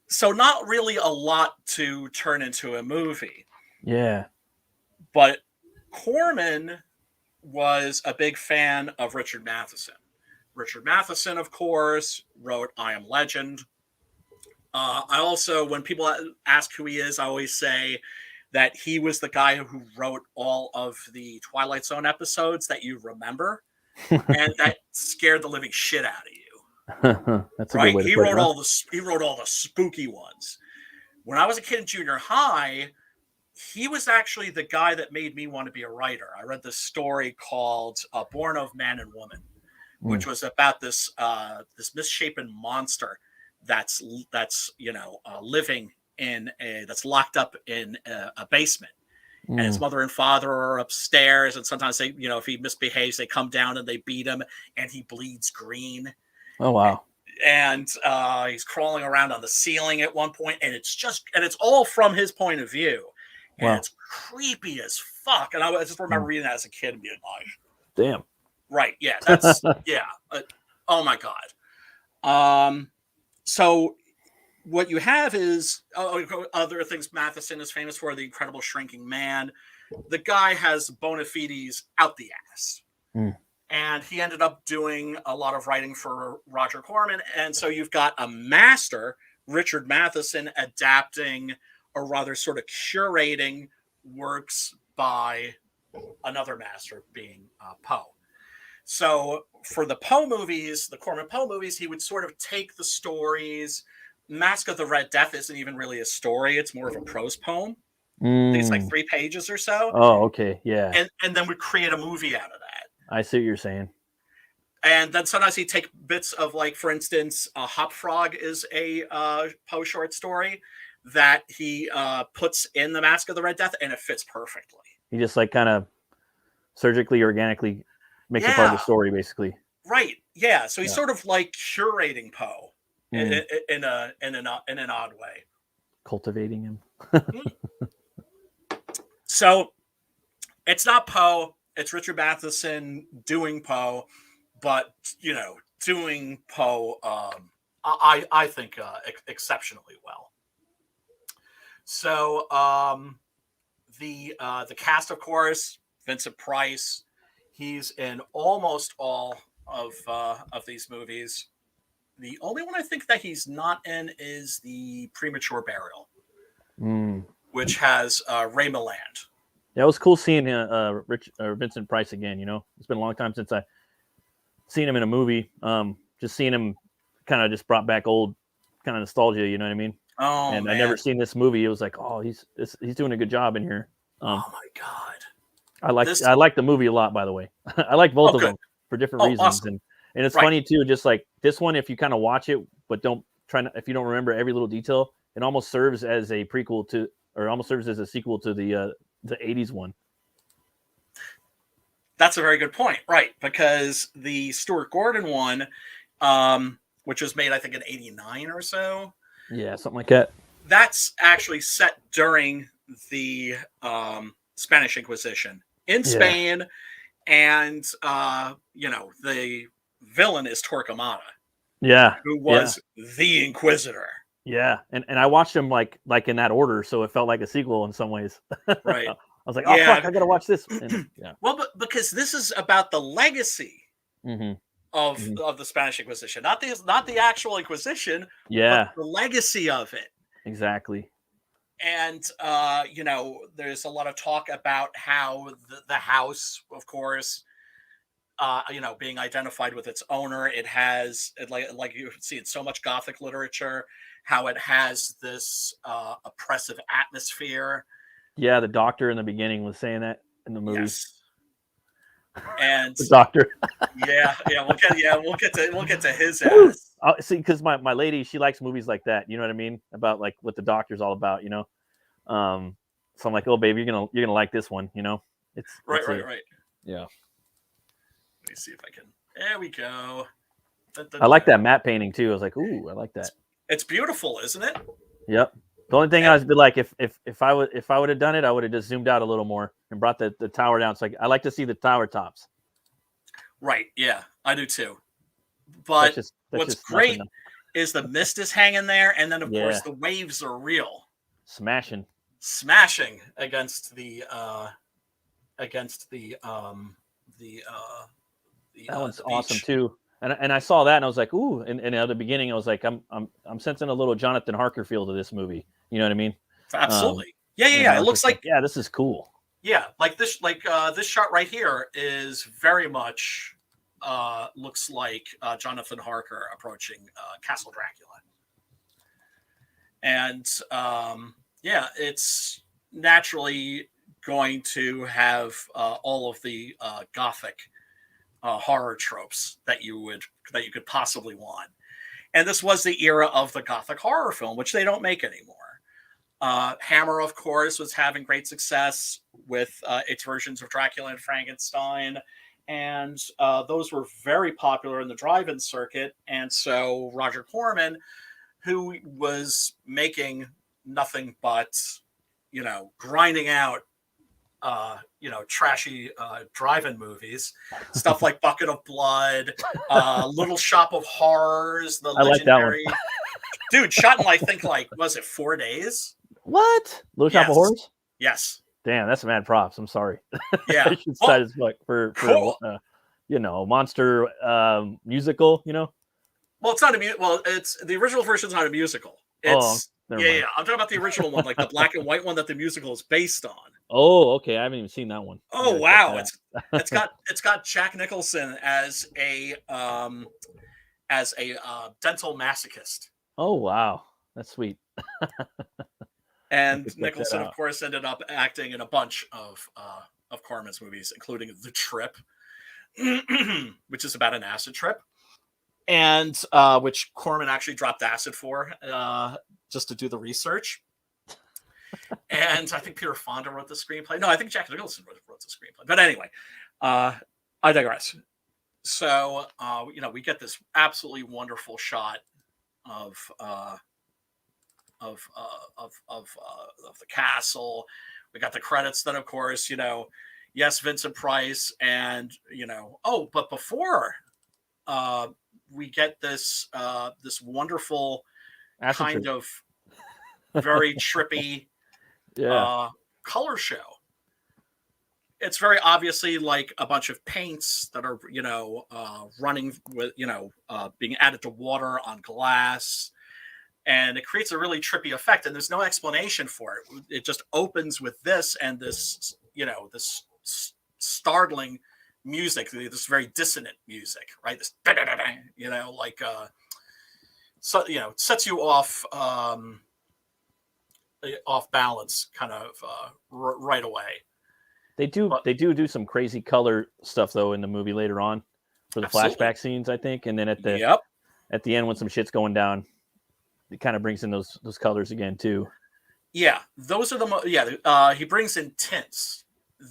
Speaker 1: So not really a lot to turn into a movie.
Speaker 2: Yeah,
Speaker 1: but Corman was a big fan of Richard Matheson. Richard Matheson, of course, wrote I Am Legend. I also, when people ask who he is, I always say that he was the guy who wrote all of the Twilight Zone episodes that you remember, and that scared the living shit out of you.
Speaker 2: That's a good way to put it.
Speaker 1: He wrote all the spooky ones. When I was a kid in junior high, he was actually the guy that made me want to be a writer. I read this story called "Born of Man and Woman," which was about this misshapen monster that's living that's locked up in a basement, and his mother and father are upstairs, and sometimes they, if he misbehaves, they come down and they beat him, and he bleeds green.
Speaker 2: Oh wow!
Speaker 1: And he's crawling around on the ceiling at one point, and it's all from his point of view, and it's creepy as fuck. And I just remember reading that as a kid and being like,
Speaker 2: "Damn!"
Speaker 1: Right? Yeah, that's yeah. Oh my god. So what you have is other things Matheson is famous for: The Incredible Shrinking Man. The guy has bona fides out the ass. And he ended up doing a lot of writing for Roger Corman. And so you've got a master, Richard Matheson, adapting, or rather sort of curating, works by another master, being Poe. So for the Poe movies, the Corman Poe movies, he would sort of take the stories. Mask of the Red Death isn't even really a story. It's more of a prose poem. I think it's like 3 pages or so.
Speaker 2: Oh, okay. Yeah.
Speaker 1: And then we create a movie out of that.
Speaker 2: I see what you're saying.
Speaker 1: And then sometimes he'd take bits of, like, for instance, Hop Frog is a Poe short story that he puts in the Mask of the Red Death, and it fits perfectly.
Speaker 2: He just like kind of surgically, organically makes it part of the story, basically.
Speaker 1: Right. Yeah. So he's sort of like curating Poe in an odd way.
Speaker 2: Cultivating him.
Speaker 1: So it's not Poe. It's Richard Matheson doing Poe, but doing Poe, I think exceptionally well. So the cast, of course, Vincent Price, he's in almost all of these movies. The only one I think that he's not in is the Premature Burial, which has Ray Milland.
Speaker 2: Yeah, it was cool seeing Vincent Price again. It's been a long time since I seen him in a movie. Just seeing him kind of just brought back old kind of nostalgia. You know what I mean?
Speaker 1: Oh,
Speaker 2: and
Speaker 1: man.
Speaker 2: I never seen this movie. It was like, oh, he's doing a good job in here.
Speaker 1: Oh my god!
Speaker 2: I like the movie a lot. By the way, I like both of them for different reasons.
Speaker 1: Awesome.
Speaker 2: And it's funny too. Just like this one, if you kind of watch it, but if you don't remember every little detail, it almost serves as a prequel to, or almost serves as a sequel to the 80s one.
Speaker 1: That's a very good point, right? Because the Stuart Gordon one, which was made, I think, in '89 or so.
Speaker 2: Yeah, something like that.
Speaker 1: That's actually set during the Spanish Inquisition in Spain, and the villain is Torquemada.
Speaker 2: Yeah,
Speaker 1: who was the Inquisitor.
Speaker 2: Yeah, and I watched them like in that order, so it felt like a sequel in some ways.
Speaker 1: Right.
Speaker 2: I was like, oh
Speaker 1: Yeah.
Speaker 2: fuck, I gotta watch this. And, yeah.
Speaker 1: Well, but because this is about the legacy
Speaker 2: Hmm.
Speaker 1: of
Speaker 2: Hmm.
Speaker 1: the Spanish Inquisition, not the actual Inquisition, but
Speaker 2: Yeah,
Speaker 1: the legacy of it.
Speaker 2: exactly.
Speaker 1: And there's a lot of talk about how the house, of course, being identified with its owner, like you see in so much Gothic literature, how it has this oppressive atmosphere.
Speaker 2: Yeah, the doctor in the beginning was saying that in the movie.
Speaker 1: Yes, and
Speaker 2: The doctor.
Speaker 1: we'll get to his ass.
Speaker 2: See, because my lady, she likes movies like that. You know what I mean? About like what the doctor's all about. So I'm like, oh baby, you're gonna like this one.
Speaker 1: Right,
Speaker 2: It's
Speaker 1: right,
Speaker 2: a
Speaker 1: right.
Speaker 2: yeah.
Speaker 1: Let me see if I can. There we go. Dun, dun,
Speaker 2: I like
Speaker 1: dun.
Speaker 2: that matte painting too. I was like, ooh, I like that.
Speaker 1: It's beautiful, isn't it?
Speaker 2: Yep. The only thing
Speaker 1: And,
Speaker 2: I was be like, if I would have done it, I would have just zoomed out a little more and brought the tower down. So I like to see the tower tops.
Speaker 1: right. Yeah, I do too.
Speaker 2: That's
Speaker 1: But
Speaker 2: that's
Speaker 1: what's
Speaker 2: just nothing.
Speaker 1: great is the mist is hanging there, and then of
Speaker 2: Yeah,
Speaker 1: course the waves are real,
Speaker 2: smashing.
Speaker 1: smashing against the
Speaker 2: That one's
Speaker 1: the
Speaker 2: awesome
Speaker 1: beach.
Speaker 2: too. And I saw that and I was like, ooh. And at the beginning, I was like, I'm sensing a little Jonathan Harker feel to this movie. You know what I mean? Um,
Speaker 1: Absolutely. Yeah, yeah,
Speaker 2: and
Speaker 1: yeah.
Speaker 2: I
Speaker 1: It
Speaker 2: was
Speaker 1: looks
Speaker 2: just like,
Speaker 1: like,
Speaker 2: yeah, this is cool.
Speaker 1: yeah, like this shot right here is very much looks like Jonathan Harker approaching Castle Dracula. And yeah, it's naturally going to have all of the gothic horror tropes that you could possibly want. And this was the era of the gothic horror film, which they don't make anymore. Hammer, of course, was having great success with its versions of Dracula and Frankenstein, and those were very popular in the drive-in circuit. And so Roger Corman, who was making nothing but grinding out trashy drive-in movies, stuff like Bucket of Blood, Little Shop of Horrors, the
Speaker 2: I like that one.
Speaker 1: legendary dude shot in I think like was it 4 days?
Speaker 2: What? Little Shop of
Speaker 1: Yes,
Speaker 2: Horrors?
Speaker 1: yes,
Speaker 2: Damn, that's mad props. I'm sorry.
Speaker 1: yeah.
Speaker 2: I should
Speaker 1: Well,
Speaker 2: cite as fuck for
Speaker 1: cool.
Speaker 2: monster musical.
Speaker 1: Well, it's not a well. It's the original version's not a musical.
Speaker 2: Oh,
Speaker 1: It's
Speaker 2: never
Speaker 1: yeah,
Speaker 2: mind.
Speaker 1: yeah. I'm talking about the original one, like the black and white one that the musical is based on.
Speaker 2: Oh, okay. I haven't even seen that one. I
Speaker 1: Oh
Speaker 2: gotta check
Speaker 1: wow,
Speaker 2: that
Speaker 1: it's
Speaker 2: out.
Speaker 1: got Jack Nicholson as a dental masochist.
Speaker 2: Oh wow, that's sweet. I have
Speaker 1: And
Speaker 2: to check that
Speaker 1: Nicholson, of
Speaker 2: out.
Speaker 1: course, ended up acting in a bunch of Corman's movies, including The Trip, which is about an acid trip, and which Corman actually dropped acid for just to do the research. And I think Peter Fonda wrote the screenplay. No, I think Jack Nicholson wrote the screenplay. But anyway, I digress. So we get this absolutely wonderful shot of of the castle. We got the credits. Then, of course, yes, Vincent Price, and oh, but before uh, we get this wonderful
Speaker 2: Acid
Speaker 1: kind
Speaker 2: trip.
Speaker 1: of very trippy
Speaker 2: Yeah.
Speaker 1: color show. It's very obviously like a bunch of paints that are running with being added to water on glass, and it creates a really trippy effect, and there's no explanation for it. It just opens with this and this startling music, this very dissonant music, right? This like so sets you off balance kind of right away.
Speaker 2: They do
Speaker 1: But
Speaker 2: some crazy color stuff though in the movie later on for the
Speaker 1: absolutely.
Speaker 2: flashback scenes, I think, and then
Speaker 1: Yep.
Speaker 2: at the end when some shit's going down, it kind of brings in those colors again too.
Speaker 1: Yeah, those are he brings in tints.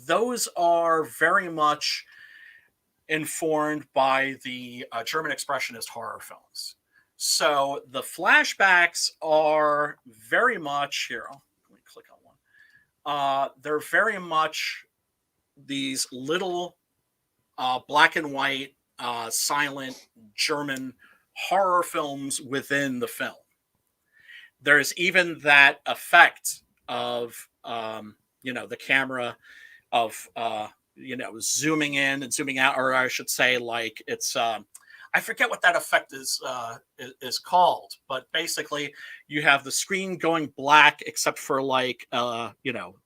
Speaker 1: Those are very much informed by the German expressionist horror films. So the flashbacks are very much here. Let me click on one. They're very much these little black and white silent German horror films within the film. there's even that effect of the camera of zooming in and zooming out, or I should say, like it's I forget what that effect is called, but basically you have the screen going black except for like a little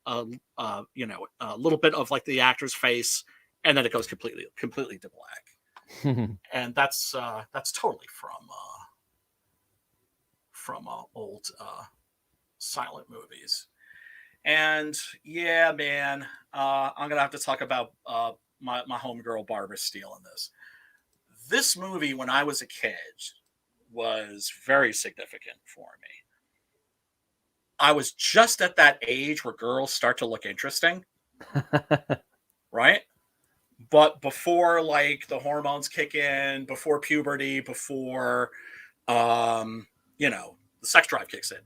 Speaker 1: bit of like the actor's face, and then it goes completely to black. And that's totally from old silent movies. And yeah, man, I'm gonna have to talk about my homegirl Barbara Steele in this. This movie, when I was a kid, was very significant for me. I was just at that age where girls start to look interesting, right? But before like the hormones kick in, before puberty, before the sex drive kicks in.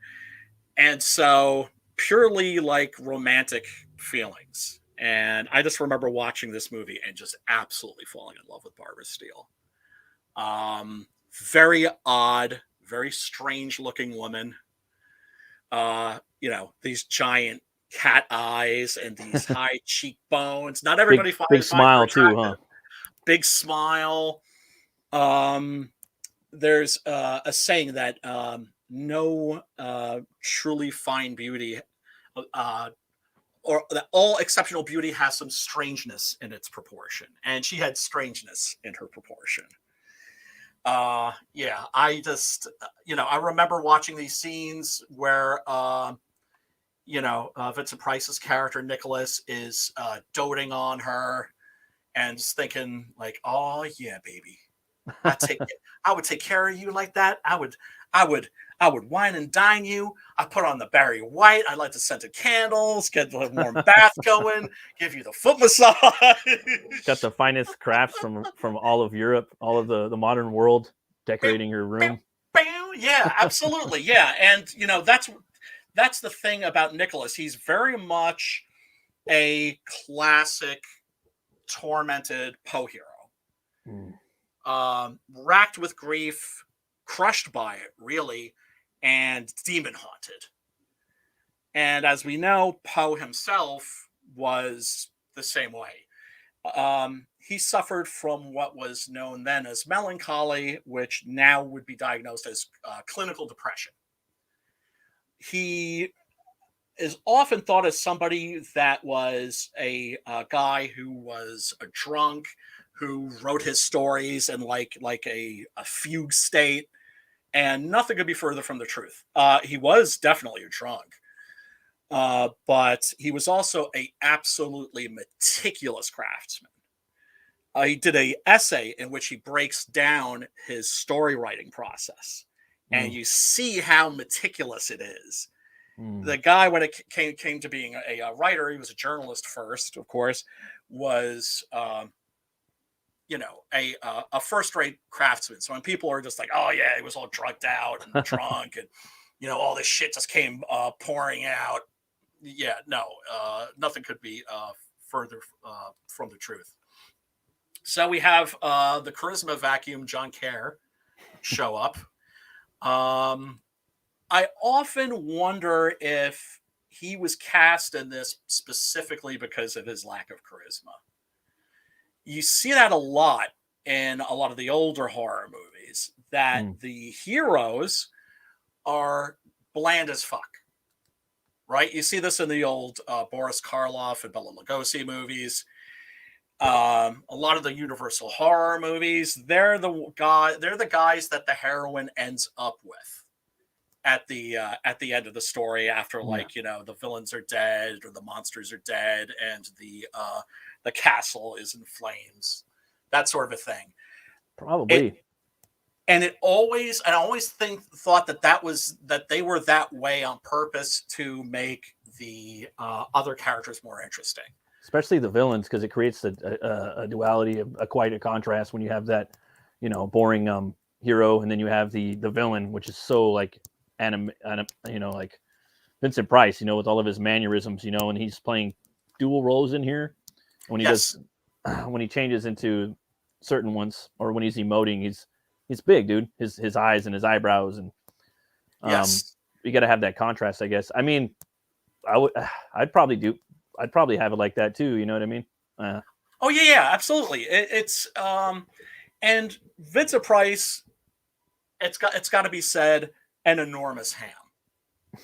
Speaker 1: And so purely like romantic feelings. And I just remember watching this movie and just absolutely falling in love with Barbara Steele. Very odd, very strange looking woman. These giant cat eyes and these high cheekbones. Not everybody finds
Speaker 2: big smile too, huh?
Speaker 1: Big smile. There's a saying that no truly fine beauty, or that all exceptional beauty has some strangeness in its proportion, and she had strangeness in her proportion. I just I remember watching these scenes where Vincent Price's character Nicholas is doting on her and just thinking like, oh yeah, baby, I would take care of you like that. I would wine and dine you. I put on the Barry White. I light the scented candles, get the warm bath going, give you the foot massage.
Speaker 2: Got the finest crafts from all of Europe, all of the modern world, decorating your room.
Speaker 1: Yeah, absolutely. Yeah, and that's the thing about Nicholas. He's very much a classic tormented Poe hero. Racked with grief, crushed by it, really, and demon haunted. And as we know, Poe himself was the same way. He suffered from what was known then as melancholy, which now would be diagnosed as clinical depression. He is often thought as somebody that was a guy who was a drunk, who wrote his stories in like a fugue state, and nothing could be further from the truth. He was definitely a drunk, but he was also a absolutely meticulous craftsman. He did an essay in which he breaks down his story writing process, and you see how meticulous it is. The guy, when it came to being a writer, he was a journalist first, of course, was a first-rate craftsman. So when people are just like, oh yeah, he was all drugged out and drunk, and all this shit just came pouring out. Yeah, no, nothing could be further from the truth. So we have the charisma vacuum, John Kerr, show up. I often wonder if he was cast in this specifically because of his lack of charisma. You see that a lot in a lot of the older horror movies, that the heroes are bland as fuck, right? You see this in the old Boris Karloff and Bela Lugosi movies. A lot of the Universal horror movies, they're the guys that the heroine ends up with at the end of the story, after the villains are dead or the monsters are dead and the castle is in flames, that sort of a thing.
Speaker 2: Probably.
Speaker 1: I always thought that they were that way on purpose to make the other characters more interesting.
Speaker 2: Especially the villains, because it creates a duality, quite a contrast when you have that, boring hero, and then you have the villain, which is so like like Vincent Price, with all of his mannerisms, and he's playing dual roles in here. When he when he changes into certain ones, or when he's emoting, he's big, dude. His eyes and his eyebrows, and you got to have that contrast, I guess. I mean, I'd probably have it like that too. You know what I mean?
Speaker 1: Oh yeah, absolutely. It's and Vincent Price, it's got to be said, an enormous ham.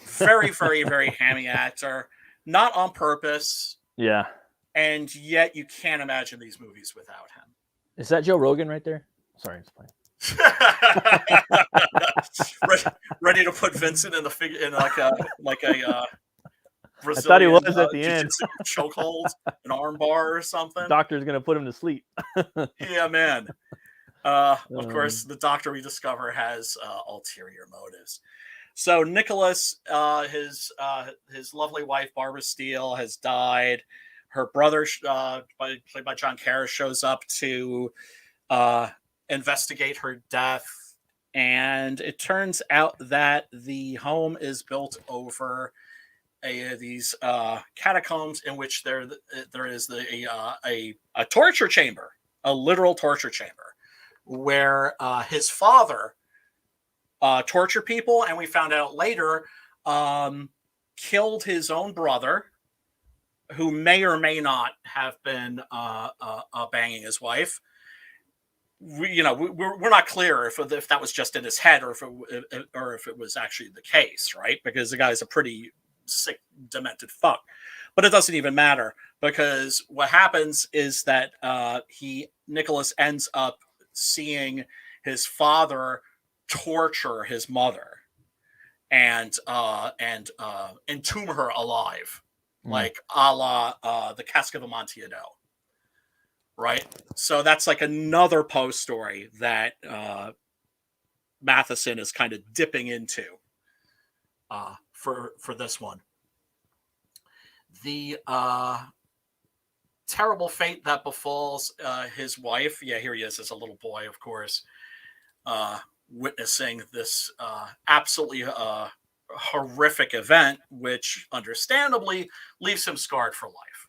Speaker 1: Very, very, very hammy actor, not on purpose.
Speaker 2: Yeah.
Speaker 1: And yet you can't imagine these movies without him.
Speaker 2: Is that Joe Rogan right there? Sorry, it's playing.
Speaker 1: ready to put Vincent in the figure in like a Brazilian,
Speaker 2: I thought he was at the end.
Speaker 1: Chokehold, an arm bar or something.
Speaker 2: The doctor's gonna put him to sleep.
Speaker 1: Yeah, man. Of course, the doctor we discover has ulterior motives. So Nicholas, his lovely wife Barbara Steele has died. Her brother, played by John Kara, shows up to investigate her death, and it turns out that the home is built over these catacombs in which there is a torture chamber, a literal torture chamber, where his father tortured people, and we found out later killed his own brother, who may or may not have been banging his wife. We're not clear if that was just in his head or if it was actually the case, right? Because the guy's a pretty sick, demented fuck. But it doesn't even matter, because what happens is that Nicholas ends up seeing his father torture his mother and entomb her alive, like a la the Cask of Amontillado, right? So that's like another Poe story that Matheson is kind of dipping into for this one. The terrible fate that befalls his wife. Yeah, here he is as a little boy, of course, witnessing this absolutely horrific event, which understandably leaves him scarred for life.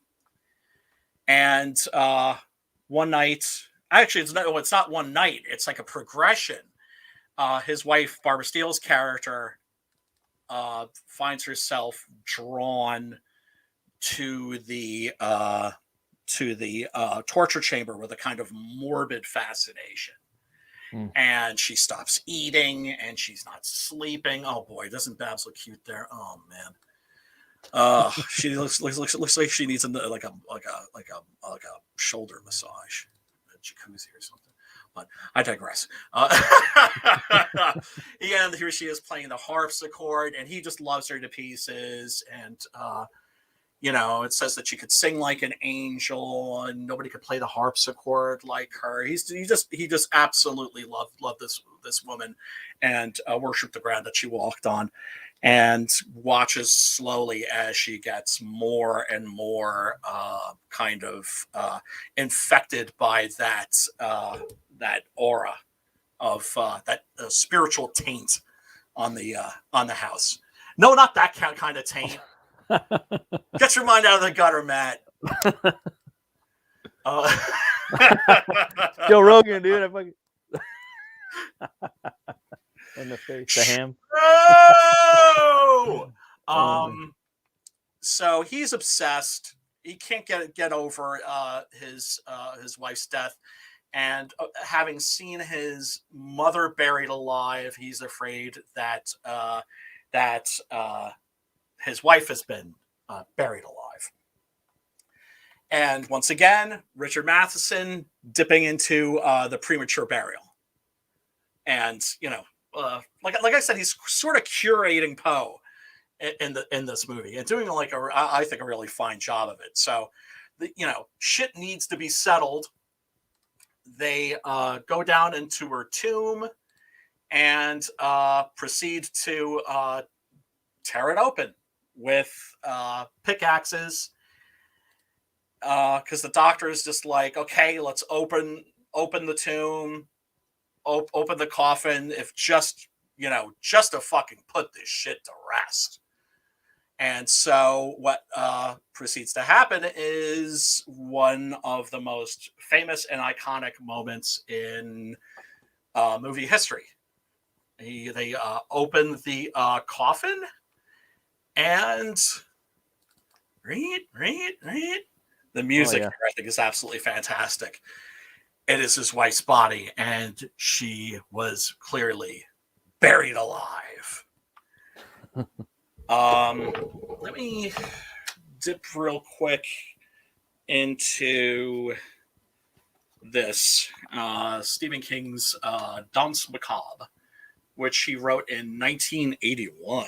Speaker 1: And one night, actually, it's not one night, it's like a progression. His wife, Barbara Steele's character, finds herself drawn to the torture chamber with a kind of morbid fascination. And she stops eating, and she's not sleeping. Oh boy, doesn't Babs look cute there? Oh man, she looks like she needs like a shoulder massage, a jacuzzi or something. But I digress. And here she is playing the harpsichord, and he just loves her to pieces. And it says that she could sing like an angel, and nobody could play the harpsichord like her. He just absolutely loved this woman, and worshipped the ground that she walked on, and watches slowly as she gets more and more kind of infected by that aura of that spiritual taint on the house. No, not that kind of taint. Get your mind out of the gutter, Matt.
Speaker 2: Joe Rogan, dude. I fucking in the face, the ham.
Speaker 1: Oh! So he's obsessed. He can't get over his wife's death, and having seen his mother buried alive, he's afraid that his wife has been buried alive. And once again, Richard Matheson dipping into the premature burial. And, like I said, he's sort of curating Poe in this movie, and doing I think a really fine job of it. So, shit needs to be settled. They go down into her tomb and proceed to tear it open with pickaxes, because the doctor is just like, okay, let's open the tomb, open the coffin, if just to fucking put this shit to rest. And so what proceeds to happen is one of the most famous and iconic moments in movie history. They open the coffin, and the music here, I think, is absolutely fantastic. It is his wife's body, and she was clearly buried alive. Let me dip real quick into this Stephen King's Danse Macabre, which he wrote in 1981.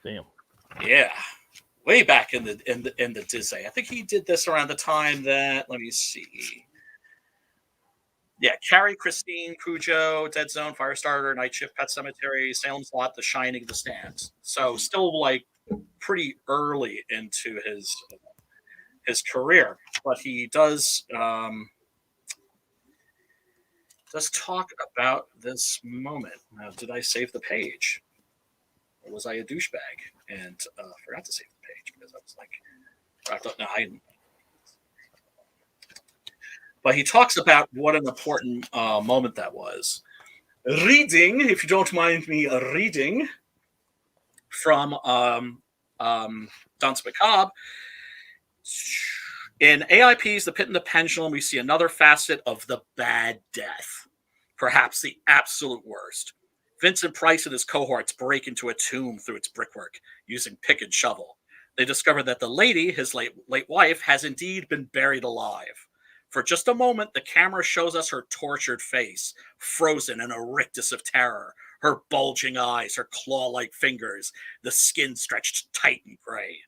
Speaker 2: Damn.
Speaker 1: Yeah, way back in the Disney. I think he did this around the time that, let me see. Yeah, Carrie, Christine, Cujo, Dead Zone, Firestarter, Night Shift, Pet Cemetery, Salem's Lot, The Shining, The Stand. So still like pretty early into his career, but he does talk about this moment. Now, did I save the page, or was I a douchebag and forgot to save the page because I was like, I thought, no, I didn't. But he talks about what an important moment that was. Reading, if you don't mind me reading from Danse Macabre. In AIP's The Pit and the Pendulum, we see another facet of the bad death, perhaps the absolute worst. Vincent Price and his cohorts break into a tomb through its brickwork using pick and shovel. They discover that the lady, his late wife, has indeed been buried alive. For just a moment, the camera shows us her tortured face, frozen in a rictus of terror, her bulging eyes, her claw-like fingers, the skin stretched tight and gray.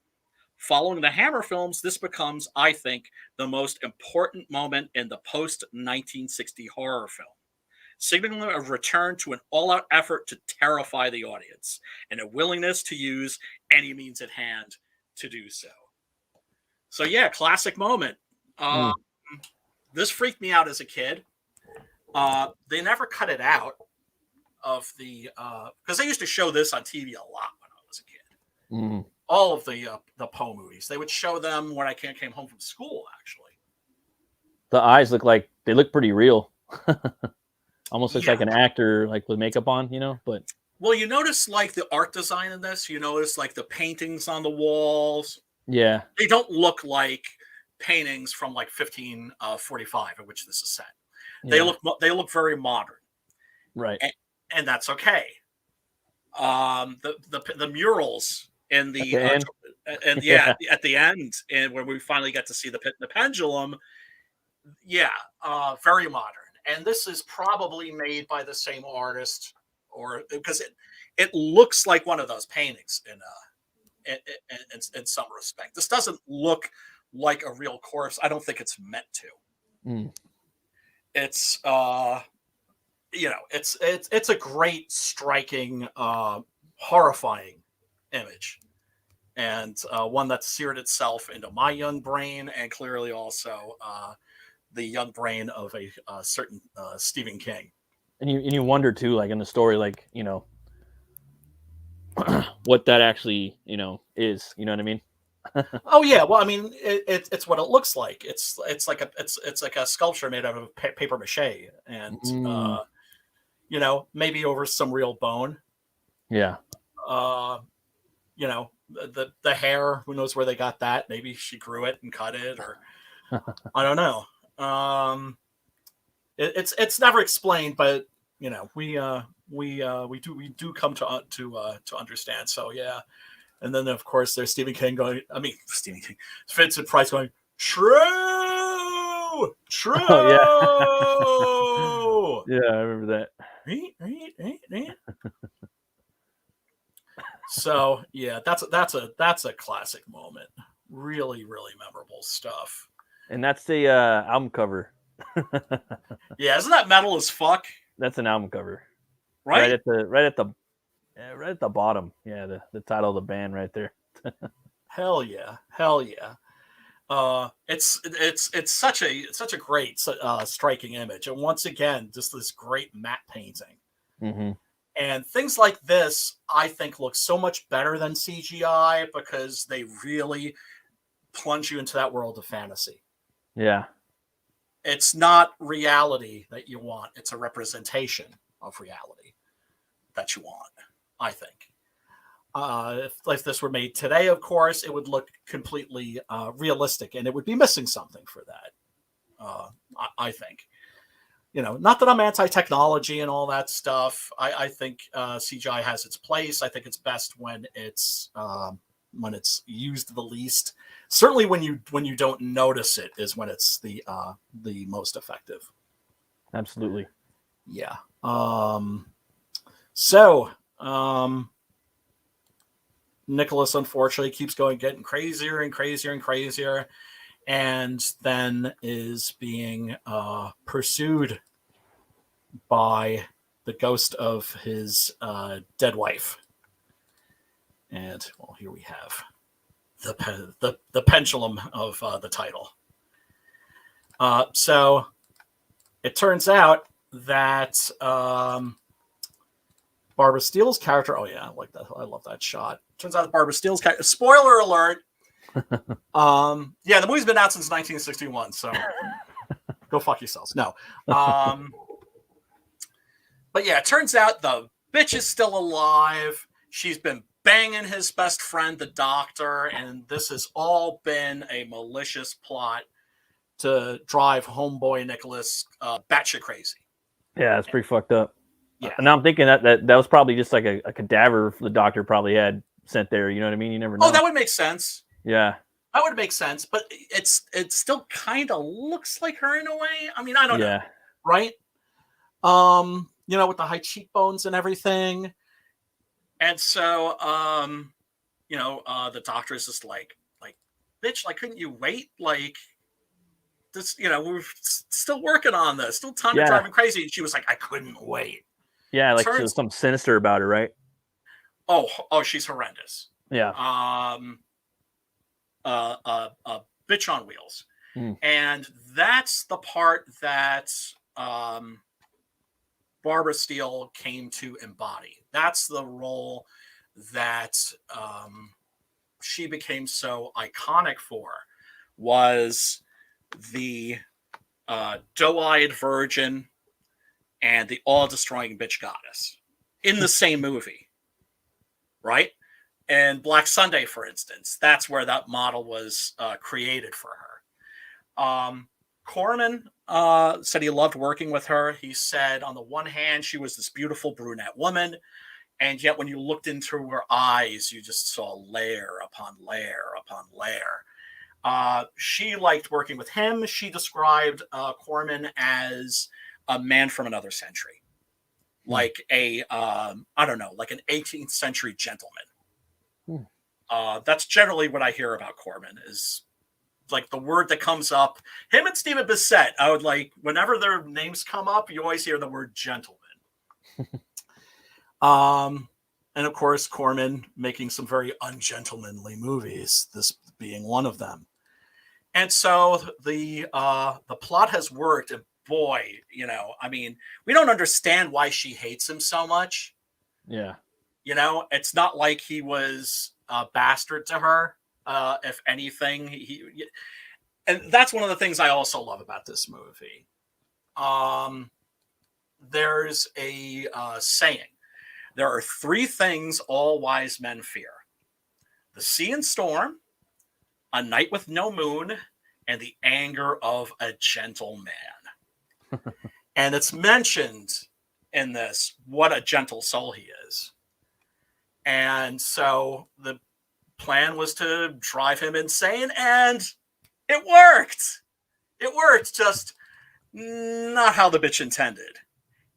Speaker 1: Following the Hammer films, this becomes, I think, the most important moment in the post-1960 horror film, signaling a return to an all-out effort to terrify the audience and a willingness to use any means at hand to do so. So yeah, classic moment. This freaked me out as a kid. They never cut it out of the because they used to show this on TV a lot when I was a kid. All of the Poe movies, they would show them when I came home from school. Actually,
Speaker 2: the eyes look pretty real. Almost looks like an actor, like with makeup on, But
Speaker 1: well, you notice like the art design in this. You notice like the paintings on the walls.
Speaker 2: Yeah,
Speaker 1: they don't look like paintings from like 1545, in which this is set. They look very modern,
Speaker 2: right?
Speaker 1: And that's okay. The murals in the
Speaker 2: end?
Speaker 1: At the end, and when we finally get to see the Pit and the Pendulum, very modern. And this is probably made by the same artist, or because it looks like one of those paintings in some respect. This doesn't look like a real corpse. I don't think it's meant to. It's it's a great, striking, horrifying image, and one that seared itself into my young brain, and clearly also the young brain of a certain Stephen King.
Speaker 2: And you wonder too, like in the story, like what that actually is. You know what I mean?
Speaker 1: Oh yeah, well, I mean, it's what it looks like. It's like a sculpture made out of paper mache, and maybe over some real bone.
Speaker 2: Yeah.
Speaker 1: The hair. Who knows where they got that? Maybe she grew it and cut it, or I don't know. It's never explained, but we do come to understand. So yeah. And then, of course, there's Stephen King going. I mean, Stephen King, Vincent Price going. True. Oh,
Speaker 2: yeah. Yeah, I remember
Speaker 1: that. So yeah, that's a classic moment. Really, really memorable stuff.
Speaker 2: And that's the album cover.
Speaker 1: Yeah, isn't that metal as fuck?
Speaker 2: That's an album cover,
Speaker 1: right
Speaker 2: at the bottom. Yeah, the title of the band right there.
Speaker 1: Hell yeah. It's such a great striking image, and once again, just this great matte painting.
Speaker 2: Mm-hmm.
Speaker 1: And things like this, I think, look so much better than CGI because they really plunge you into that world of fantasy.
Speaker 2: Yeah.
Speaker 1: It's not reality that you want. It's a representation of reality.
Speaker 3: that you want, I think. If this were made today, of course, it would look completely realistic, and it would be missing something for that. I think. Not that I'm anti-technology and all that stuff. I think CGI has its place. I think it's best when it's used the least. Certainly, when you don't notice it is when it's the most effective.
Speaker 2: Absolutely.
Speaker 3: Yeah. Nicholas unfortunately keeps getting crazier and crazier and crazier, and then is being pursued by the ghost of his dead wife. And well, here we have the pendulum of the title. So it turns out that Barbara Steele's character. Oh yeah, I like that. I love that shot. Turns out that Barbara Steele's character. Spoiler alert. Yeah, the movie's been out since 1961, so go fuck yourselves. No. But yeah, it turns out the bitch is still alive. She's been banging his best friend, the doctor, and this has all been a malicious plot to drive homeboy Nicholas batshit crazy.
Speaker 2: Yeah, it's pretty fucked up.
Speaker 3: Yeah.
Speaker 2: Now I'm thinking that was probably just like a cadaver the doctor probably had sent there. You know what I mean? You never know.
Speaker 3: Oh, that would make sense.
Speaker 2: Yeah.
Speaker 3: That would make sense, but it still kind of looks like her in a way. I mean, I don't know. Right? With the high cheekbones and everything. And so, the doctor is just like, bitch, like, couldn't you wait? Like, this, we're still working on this. Still time to drive him crazy. And she was like, I couldn't wait.
Speaker 2: Yeah, like there's something sinister about her, right?
Speaker 3: Oh, she's horrendous.
Speaker 2: Yeah.
Speaker 3: A bitch on wheels. And that's the part that Barbara Steele came to embody. That's the role that she became so iconic for, was the doe-eyed virgin and the all-destroying bitch goddess in the same movie, right? And Black Sunday, for instance, that's where that model was created for her. Corman said he loved working with her. He said, on the one hand, she was this beautiful brunette woman, and yet when you looked into her eyes, you just saw layer upon layer upon layer. She liked working with him. She described Corman as a man from another century, like like an 18th century gentleman. That's generally what I hear about Corman, is like the word that comes up. Him and Stephen Bissett, I would like, whenever their names come up, you always hear the word gentleman. And of course, Corman making some very ungentlemanly movies, this being one of them. And so the plot has worked, and boy, I mean, we don't understand why she hates him so much.
Speaker 2: Yeah.
Speaker 3: It's not like he was a bastard to her. If anything, and that's one of the things I also love about this movie. There's a saying: there are three things all wise men fear: the sea and storm, a night with no moon, and the anger of a gentle man. And it's mentioned in this what a gentle soul he is. And so the plan was to drive him insane, and it worked. It worked, just not how the bitch intended.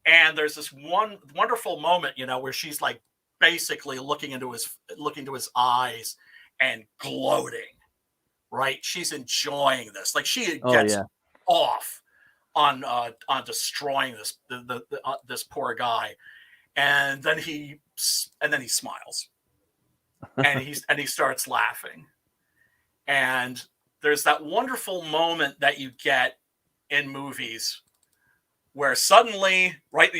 Speaker 3: And there's this one wonderful moment, where she's like basically looking into his eyes and gloating. Right? She's enjoying this. Like, she gets off on destroying this poor guy, and then he smiles. And he starts laughing. And there's that wonderful moment that you get in movies where suddenly, right,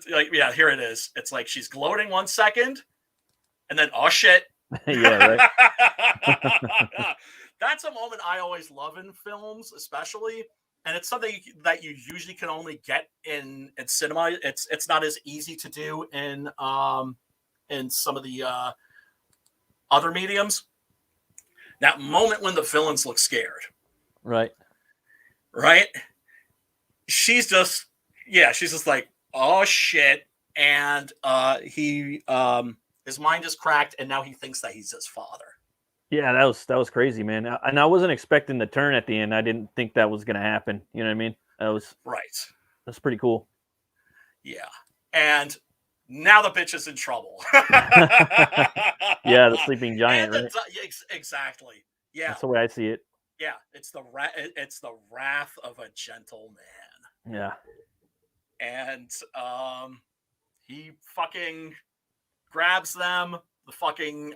Speaker 3: like, yeah, here it is. It's like she's gloating 1 second, and then, oh shit.
Speaker 2: Yeah, right.
Speaker 3: That's a moment I always love in films, especially and it's something that you usually can only get in cinema. It's not as easy to do in some of the other mediums. That moment when the villains look scared,
Speaker 2: right?
Speaker 3: She's just like, oh shit, and he his mind is cracked, and now he thinks that he's his father.
Speaker 2: Yeah, that was crazy, man. And I wasn't expecting the turn at the end. I didn't think that was going to happen. You know what I mean? That's pretty cool.
Speaker 3: Yeah, and now the bitch is in trouble.
Speaker 2: Yeah, the sleeping giant, right?
Speaker 3: Exactly. Yeah,
Speaker 2: that's the way I see it.
Speaker 3: Yeah, it's the wrath of a gentle man.
Speaker 2: Yeah,
Speaker 3: and he fucking grabs them. The fucking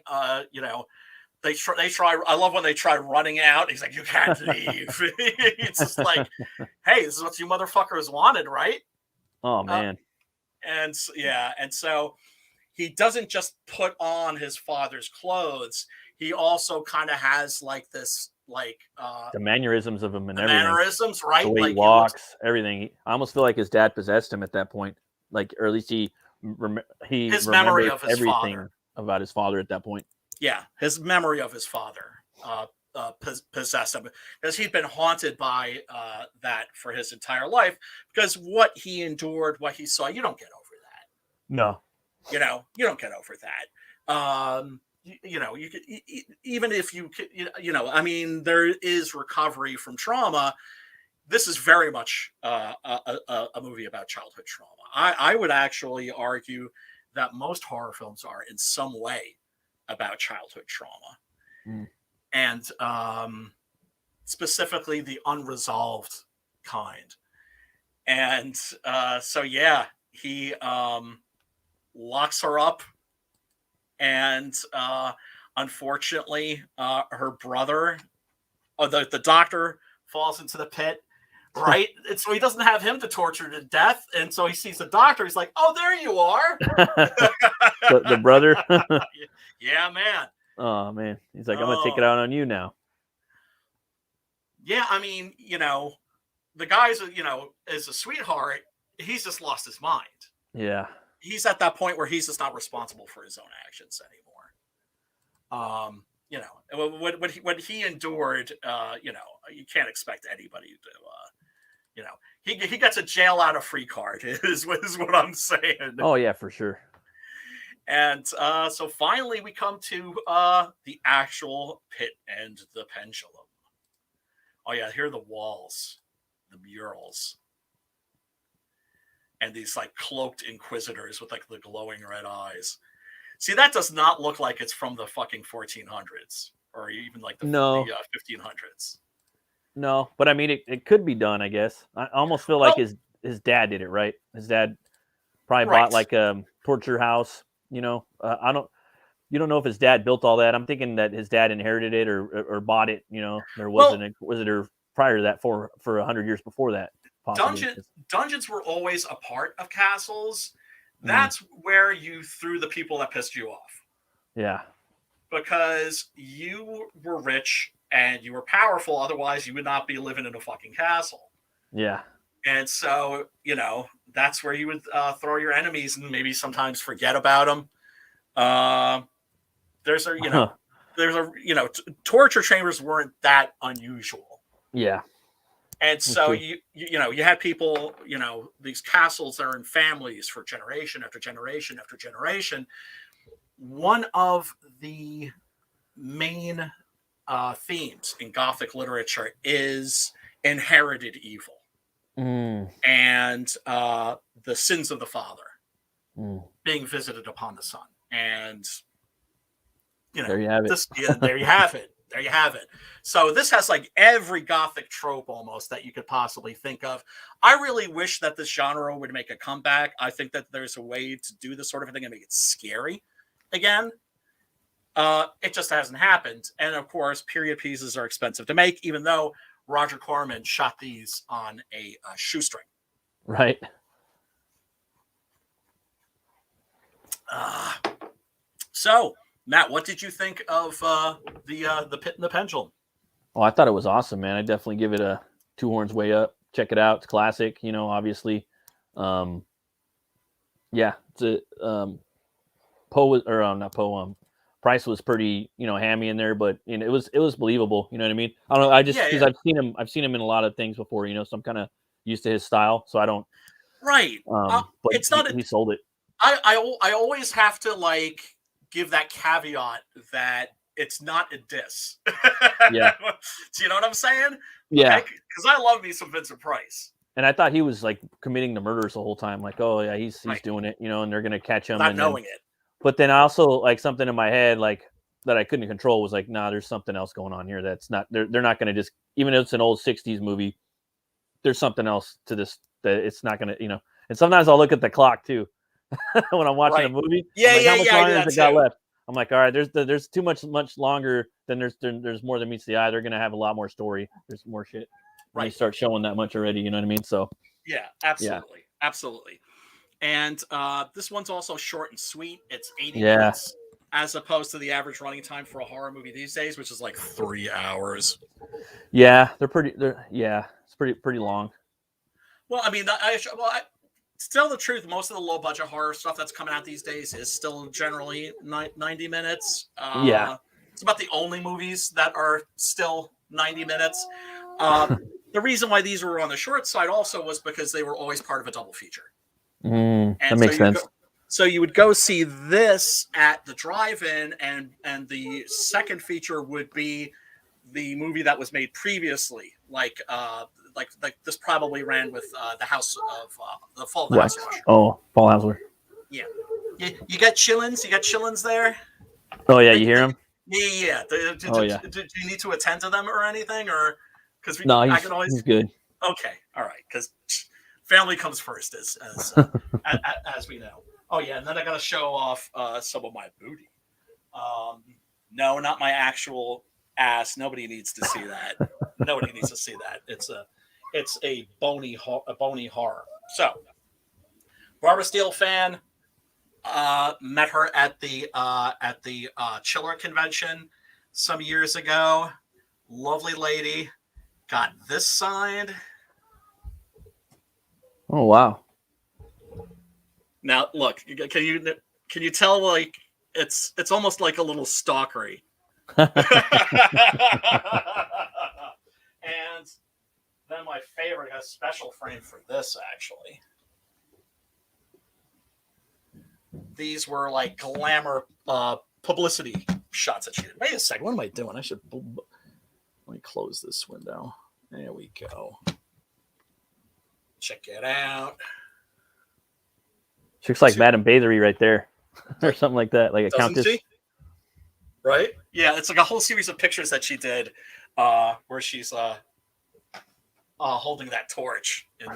Speaker 3: they try. I love when they try running out. He's like, "You can't leave." It's just like, "Hey, this is what you motherfuckers wanted, right?"
Speaker 2: Oh man.
Speaker 3: And so he doesn't just put on his father's clothes. He also kind of has like this, like
Speaker 2: the mannerisms of him and everything.
Speaker 3: Mannerisms, right?
Speaker 2: The way he walks, everything. I almost feel like his dad possessed him at that point, like, or at least his memory of his everything father. About his father at that point.
Speaker 3: Yeah, his memory of his father possessed him, because he'd been haunted by that for his entire life. Because what he endured, what he saw, you don't get over that.
Speaker 2: No,
Speaker 3: you don't get over that. You could, even if you could, I mean, there is recovery from trauma. This is very much a movie about childhood trauma. I would actually argue that most horror films are in some way about childhood trauma, and specifically the unresolved kind. And so yeah, he locks her up, and unfortunately her brother, the doctor, falls into the pit, right? And so he doesn't have him to torture to death, and so he sees the doctor. He's like, "Oh, there you are."
Speaker 2: the brother.
Speaker 3: Yeah, man.
Speaker 2: Oh man, he's like, "I'm gonna take it out on you now."
Speaker 3: Yeah, I mean, the guy's, is a sweetheart. He's just lost his mind.
Speaker 2: Yeah,
Speaker 3: he's at that point where he's just not responsible for his own actions anymore. What he endured, you can't expect anybody to, he gets a jail out of free card is what I'm saying.
Speaker 2: Oh yeah, for sure.
Speaker 3: And so finally we come to the actual pit and the pendulum. Oh yeah, here are the walls, the murals, and these like cloaked inquisitors with like the glowing red eyes. See, that does not look like it's from the fucking 1400s or even like the 1500s.
Speaker 2: No, but I mean, it could be done, I guess. I almost feel like his dad did it, right? His dad probably bought like a torture house, You don't know if his dad built all that. I'm thinking that his dad inherited it or bought it. There wasn't a inquisitor prior to that for 100 years before that.
Speaker 3: Dungeons were always a part of castles. That's where you threw the people that pissed you off.
Speaker 2: Yeah.
Speaker 3: Because you were rich and you were powerful. Otherwise, you would not be living in a fucking castle.
Speaker 2: Yeah.
Speaker 3: And so, that's where you would throw your enemies and maybe sometimes forget about them. Torture chambers weren't that unusual.
Speaker 2: Yeah.
Speaker 3: And so you had people, these castles that are in families for generation after generation after generation. One of the main themes in Gothic literature is inherited evil and the sins of the father being visited upon the son. And
Speaker 2: there you have it.
Speaker 3: There you have it. There you have it. So this has like every Gothic trope almost that you could possibly think of. I really wish that this genre would make a comeback. I think that there's a way to do this sort of thing and make it scary again. It just hasn't happened. And of course, period pieces are expensive to make, even though Roger Corman shot these on a shoestring.
Speaker 2: Right.
Speaker 3: So, Matt, what did you think of the Pit and the Pendulum?
Speaker 2: Oh, I thought it was awesome, man. I definitely give it a Two Horns Way Up. Check it out. It's classic. Obviously. Yeah, it's a Poe was, or not Poe. Price was pretty, hammy in there, but it was believable. You know what I mean? I don't know. I just because I've seen him in a lot of things before. So I'm kind of used to his style, so I don't.
Speaker 3: Right.
Speaker 2: But
Speaker 3: it's not.
Speaker 2: He sold it.
Speaker 3: I always have to give that caveat that it's not a diss.
Speaker 2: Yeah.
Speaker 3: Do you know what I'm saying?
Speaker 2: Yeah.
Speaker 3: Because I love me some Vincent Price.
Speaker 2: And I thought he was committing the murders the whole time. Oh yeah, he's doing it. And they're gonna catch him.
Speaker 3: Not knowing it.
Speaker 2: But then also something in my head that I couldn't control was nah, there's something else going on here. That's not they're not gonna just, even if it's an old '60s movie, there's something else to this that it's not gonna And sometimes I'll look at the clock too when I'm watching a movie.
Speaker 3: Yeah,
Speaker 2: how much longer has it got left? I'm all right, there's too much longer than there's more than meets the eye. They're gonna have a lot more story. There's more shit. Right. You start showing that much already. You know what I mean? So
Speaker 3: yeah, absolutely, absolutely. And this one's also short and sweet. It's 80 minutes, as opposed to the average running time for a horror movie these days, which is 3 hours.
Speaker 2: Yeah, it's pretty long.
Speaker 3: Well, I mean, to tell the truth, most of the low budget horror stuff that's coming out these days is still generally 90 minutes. It's about the only movies that are still 90 minutes. The reason why these were on the short side also was because they were always part of a double feature.
Speaker 2: That makes sense.
Speaker 3: So you would go see this at the drive-in, and the second feature would be the movie that was made previously, like this probably ran with the House of the Fall of the House of Usher.
Speaker 2: Oh, Paul Hauser.
Speaker 3: Yeah, you got chillins. You got chillins there.
Speaker 2: Oh yeah, you hear him?
Speaker 3: Yeah. Do you need to attend to them or anything, or because
Speaker 2: I can always. He's good.
Speaker 3: Okay, all right, because family comes first, as we know. Oh yeah, and then I got to show off some of my booty. No, not my actual ass. Nobody needs to see that. Nobody needs to see that. It's a bony horror. So, Barbara Steele fan. Met her at the Chiller convention some years ago. Lovely lady. Got this signed.
Speaker 2: Oh wow!
Speaker 3: Now look, can you tell it's almost like a little stalkery. And then my favorite, I got a special frame for this actually. These were glamour publicity shots that she did. Wait a second, what am I doing? Let me close this window. There we go. Check it out.
Speaker 2: She looks like Madame Bathory right there, or something like that, like a countess.
Speaker 3: She? Right? Yeah, it's a whole series of pictures that she did, where she's holding that torch in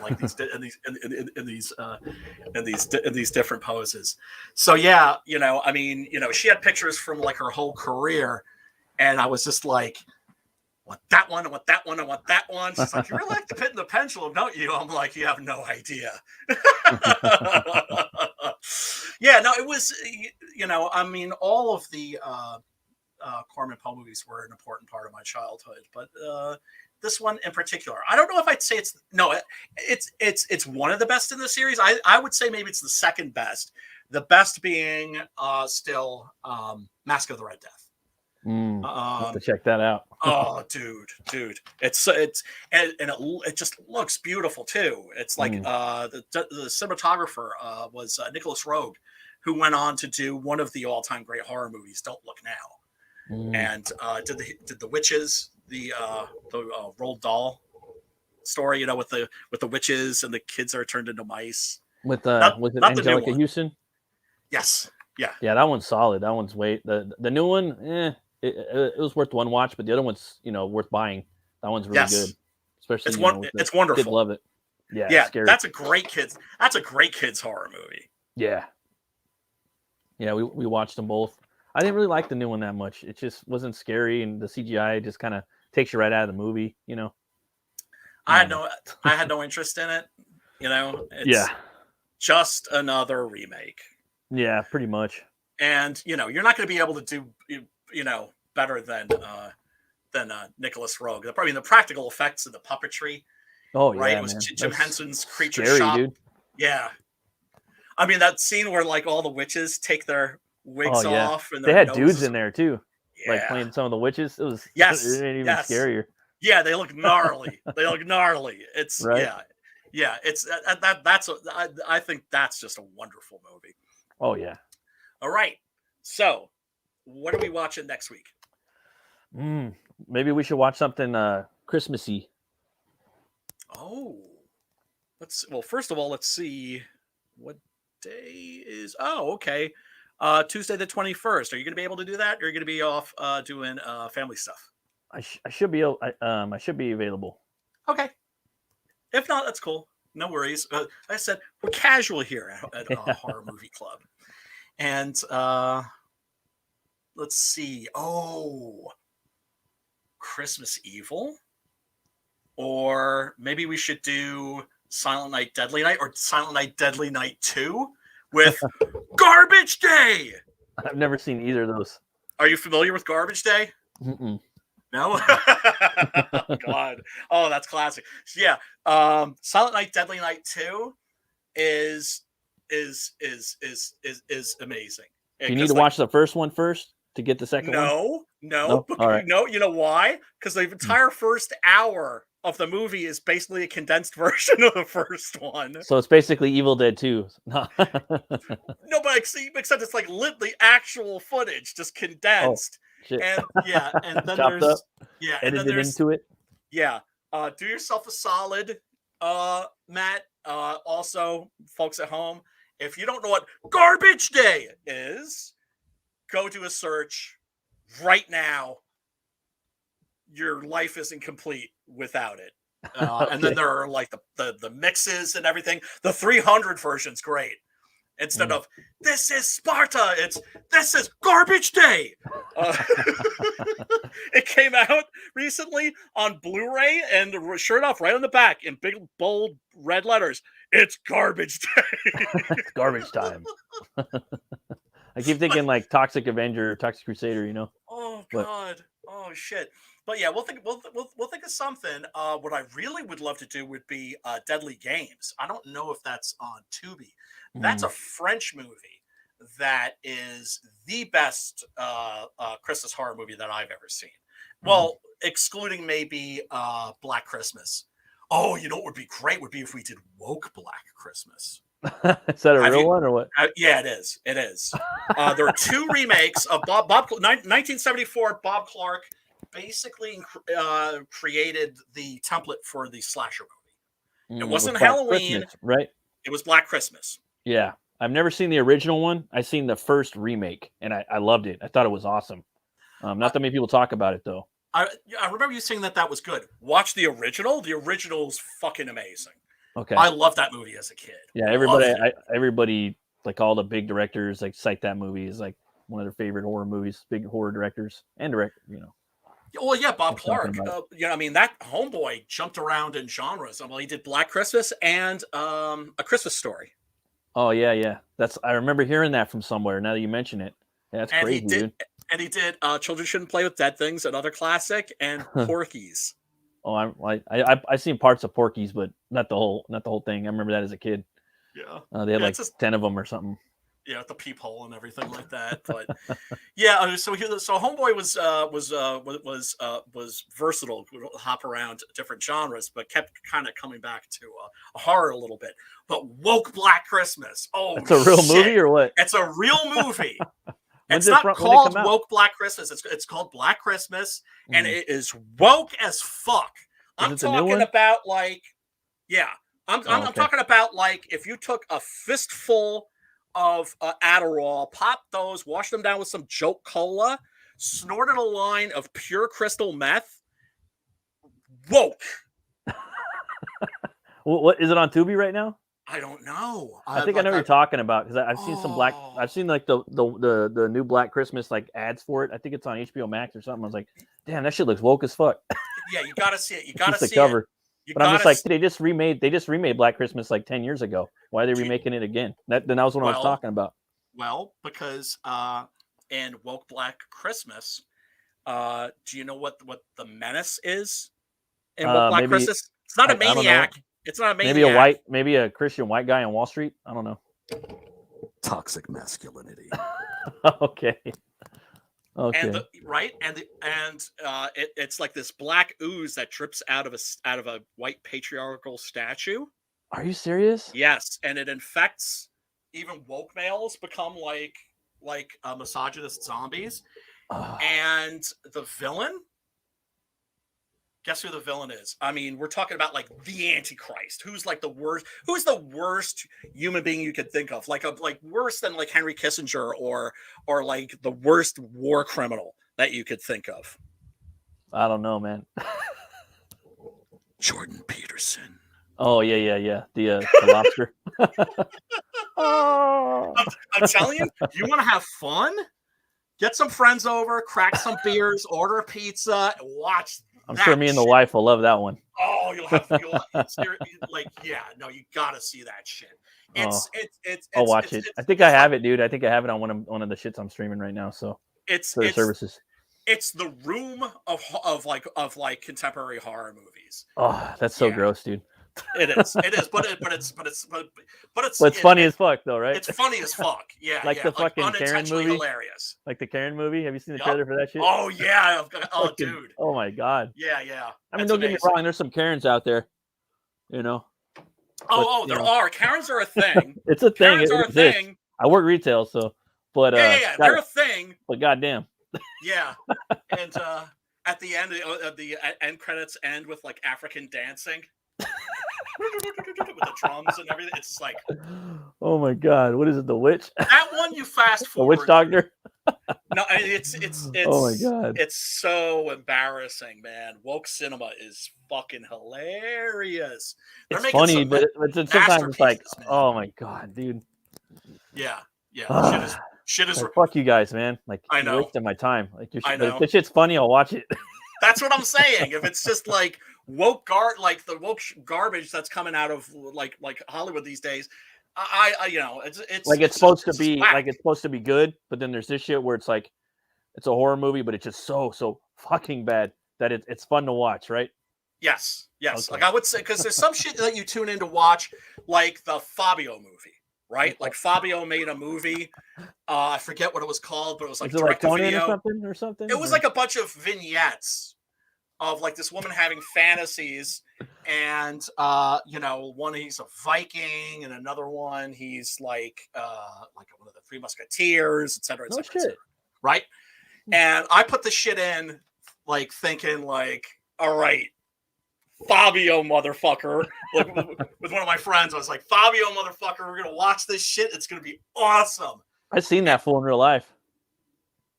Speaker 3: these different poses. So yeah, she had pictures from her whole career, and I was just like, want that one, I want that one, I want that one. She's like, you really like the Pit and the Pendulum, don't you? I'm like, you have no idea. Yeah, no, it was, all of the Corman Poe movies were an important part of my childhood, but this one in particular, I don't know if I'd say it's one of the best in the series. I would say maybe it's the second best. The best being still Mask of the Red Death.
Speaker 2: Have to check that out.
Speaker 3: Oh, dude, it just looks beautiful too. It's like the cinematographer was Nicholas Roeg, who went on to do one of the all-time great horror movies, Don't Look Now, and did the Witches, the Roald Dahl story, with the witches and the kids are turned into mice.
Speaker 2: Was it Angelica Houston?
Speaker 3: Yes. Yeah.
Speaker 2: Yeah, that one's solid. That one's the new one. It was worth one watch, but the other one's worth buying. That one's really good. Especially
Speaker 3: it's wonderful.
Speaker 2: Kids love it. Yeah.
Speaker 3: Yeah.
Speaker 2: Scary.
Speaker 3: That's a great kids horror movie.
Speaker 2: Yeah. Yeah, we watched them both. I didn't really like the new one that much. It just wasn't scary, and the CGI just kind of takes you right out of the movie.
Speaker 3: I had no interest in it. It's just another remake.
Speaker 2: Yeah, pretty much.
Speaker 3: And you're not going to be able to do better than than Nicholas Rogue. Probably the practical effects of the puppetry.
Speaker 2: Oh
Speaker 3: right?
Speaker 2: yeah,
Speaker 3: It was
Speaker 2: man.
Speaker 3: Jim
Speaker 2: That's
Speaker 3: Henson's Creature
Speaker 2: scary,
Speaker 3: Shop.
Speaker 2: dude.
Speaker 3: Yeah. I mean, that scene where like all the witches take their wigs off and
Speaker 2: they
Speaker 3: their
Speaker 2: had dudes
Speaker 3: noses.
Speaker 2: in there too, like
Speaker 3: Yeah.
Speaker 2: playing some of the witches. It was
Speaker 3: Yes.
Speaker 2: it made it even
Speaker 3: Yes.
Speaker 2: scarier.
Speaker 3: Yeah, they look gnarly. They look gnarly. It's
Speaker 2: Right.
Speaker 3: yeah. It's I think that's just a wonderful movie.
Speaker 2: Oh yeah.
Speaker 3: All right. So, what are we watching next week?
Speaker 2: Maybe we should watch something Christmassy.
Speaker 3: Oh, well, first of all, let's see what day is. Oh, okay. Tuesday the 21st. Are you going to be able to do that? Or are you going to be off doing family stuff?
Speaker 2: I should be I should be available.
Speaker 3: Okay. If not, that's cool. No worries. Like I said, we're casual here at Horror Movie Club. And let's see. Oh, Christmas Evil? Or maybe we should do Silent Night, Deadly Night, or Silent Night, Deadly Night 2 with Garbage Day.
Speaker 2: I've never seen either of those.
Speaker 3: Are you familiar with Garbage Day?
Speaker 2: Mm-mm.
Speaker 3: No? Oh, God. Oh, that's classic. So, yeah. Silent Night, Deadly Night 2 is amazing.
Speaker 2: You need to watch the first one first to get the second one?
Speaker 3: No.
Speaker 2: All right.
Speaker 3: No, you know why? Because the entire first hour of the movie is basically a condensed version of the first one.
Speaker 2: So it's basically Evil Dead 2.
Speaker 3: No, but except it's like the actual footage just condensed.
Speaker 2: Oh, shit.
Speaker 3: And and then
Speaker 2: chopped
Speaker 3: there's
Speaker 2: up,
Speaker 3: and then there's
Speaker 2: into it.
Speaker 3: Yeah. Do yourself a solid, Matt. Also, folks at home, if you don't know what Garbage Day is, go do a search right now. Your life isn't complete without it.
Speaker 2: Okay.
Speaker 3: And then there are like the mixes and everything. The 300 version's great. Instead of this is Sparta, this is Garbage Day. It came out recently on Blu-ray, and sure enough, right on the back in big bold red letters, it's Garbage Day.
Speaker 2: It's garbage time. I keep thinking like Toxic Avenger or Toxic Crusader, you know.
Speaker 3: Oh God. Oh shit. But yeah, we'll think of something. What I really would love to do would be Deadly Games. I don't know if that's on Tubi. That's a French movie that is the best Christmas horror movie that I've ever seen. Well, excluding maybe Black Christmas. Oh, you know what would be great would be if we did Woke Black Christmas.
Speaker 2: Is that a real one or what?
Speaker 3: Yeah, it is. It is. There are two remakes of 1974. Bob Clark basically created the template for the slasher movie. It wasn't Halloween,
Speaker 2: Christmas, right?
Speaker 3: It was Black Christmas.
Speaker 2: Yeah, I've never seen the original one. I've seen the first remake, and I loved it. I thought it was awesome. Not that many people talk about it though.
Speaker 3: I remember you saying that was good. Watch the original. The original's fucking amazing.
Speaker 2: Okay.
Speaker 3: I loved that movie as a kid.
Speaker 2: Yeah, everybody, like all the big directors, like cite that movie as like one of their favorite horror movies. Big horror directors and you know.
Speaker 3: Well, yeah, Bob Clark. I mean, that homeboy jumped around in genres. Well, he did Black Christmas and A Christmas Story.
Speaker 2: Oh yeah. I remember hearing that from somewhere. Now that you mention it, that's crazy, dude.
Speaker 3: And he did Children Shouldn't Play with Dead Things, another classic, and Porky's.
Speaker 2: Oh, I seen parts of Porky's, but not the whole thing. I remember that as a kid.
Speaker 3: Yeah,
Speaker 2: they had 10 of them or something.
Speaker 3: Yeah, the peephole and everything like that. But yeah, so homeboy was versatile, could hop around different genres, but kept kind of coming back to horror a little bit. But Woke Black Christmas. Oh,
Speaker 2: it's a real movie or what?
Speaker 3: It's a real movie. It's not called Woke Black Christmas. It's called Black Christmas, and it is woke as fuck. I'm talking about I'm talking about like if you took a fistful of Adderall, popped those, washed them down with some Joke Cola, snorted a line of pure crystal meth. Woke.
Speaker 2: What is it on Tubi right now?
Speaker 3: I don't know.
Speaker 2: I think I know what you're talking about because I've seen some black. I've seen like the new Black Christmas like ads for it. I think it's on HBO Max or something. I was like, damn, that shit looks woke as fuck.
Speaker 3: Yeah, you gotta see it. You gotta see
Speaker 2: the cover.
Speaker 3: It.
Speaker 2: But I'm just like, they just remade Black Christmas like 10 years ago. Why are they remaking it again? That was what I was talking about.
Speaker 3: Well, because in Woke Black Christmas, Do you know what the menace is in Black
Speaker 2: Maybe
Speaker 3: Christmas? It's not a
Speaker 2: I don't know.
Speaker 3: maniac. It's not a maniac.
Speaker 2: Maybe a Christian white guy on Wall Street. I don't know.
Speaker 3: Toxic masculinity.
Speaker 2: Okay. Okay.
Speaker 3: And it's like this black ooze that drips out of a white patriarchal statue.
Speaker 2: Are you serious?
Speaker 3: Yes, and it infects even woke males, become like misogynist zombies. And the villain, guess who the villain is? I mean, we're talking about like the Antichrist. Who's like the worst? Who's the worst human being you could think of? Like worse than like Henry Kissinger or like the worst war criminal that you could think of.
Speaker 2: I don't know, man.
Speaker 3: Jordan Peterson.
Speaker 2: Oh yeah. The lobster.
Speaker 3: I'm telling you, you want to have fun? Get some friends over, crack some beers, order a pizza, and watch.
Speaker 2: I'm sure me and the wife will love that one.
Speaker 3: Oh, you'll like, yeah, no, you gotta see that shit.
Speaker 2: I'll watch it. I think I have it, dude. I think I have it on one of the shits I'm streaming right now. So
Speaker 3: it's
Speaker 2: services.
Speaker 3: It's the room of contemporary horror movies.
Speaker 2: Oh, that's so gross, dude.
Speaker 3: It is, but it's
Speaker 2: funny as fuck, though, right?
Speaker 3: It's funny as fuck, yeah.
Speaker 2: Like the fucking Karen movie.
Speaker 3: Hilarious.
Speaker 2: Like the Karen movie. Have you seen the trailer for that shit?
Speaker 3: Oh yeah, dude.
Speaker 2: Oh my god.
Speaker 3: Yeah.
Speaker 2: I mean, don't get me wrong. There's some Karens out there, you know.
Speaker 3: There are Karens are a thing.
Speaker 2: It's a thing.
Speaker 3: Karens are a thing.
Speaker 2: I work retail, so. But
Speaker 3: they're a thing.
Speaker 2: But goddamn.
Speaker 3: Yeah, and at the end of the end credits end with like African dancing. With the drums and everything, it's like,
Speaker 2: oh my god, what is it? The witch?
Speaker 3: That one you fast forward.
Speaker 2: The witch doctor?
Speaker 3: No, it's
Speaker 2: oh my god,
Speaker 3: it's so embarrassing, man. Woke cinema is fucking hilarious.
Speaker 2: It's funny, but sometimes it's like, man. Oh my god, dude.
Speaker 3: Yeah. Shit is.
Speaker 2: Like, fuck you guys, man. Like,
Speaker 3: I know,
Speaker 2: wasting my time. Like,
Speaker 3: I know.
Speaker 2: If this shit's funny, I'll watch it.
Speaker 3: That's what I'm saying. If it's just like the woke garbage that's coming out of like Hollywood these days, it's
Speaker 2: like it's supposed to be good, but then there's this shit where it's like it's a horror movie, but it's just so fucking bad that it's fun to watch, right?
Speaker 3: Yes. Okay.
Speaker 2: Okay.
Speaker 3: Like I would say, because there's some shit that you tune in to watch, like the Fabio movie, right? Like Fabio made a movie. I forget what it was called, but it was like direct to video
Speaker 2: or something.
Speaker 3: It was like a bunch of vignettes of like this woman having fantasies, and one he's a Viking, and another one he's like one of the Three Musketeers, etc. Right? And I put the shit in, like thinking like, all right, Fabio motherfucker, like with one of my friends, I was like, Fabio motherfucker, we're gonna watch this shit. It's gonna be awesome.
Speaker 2: I've seen that fool in real life.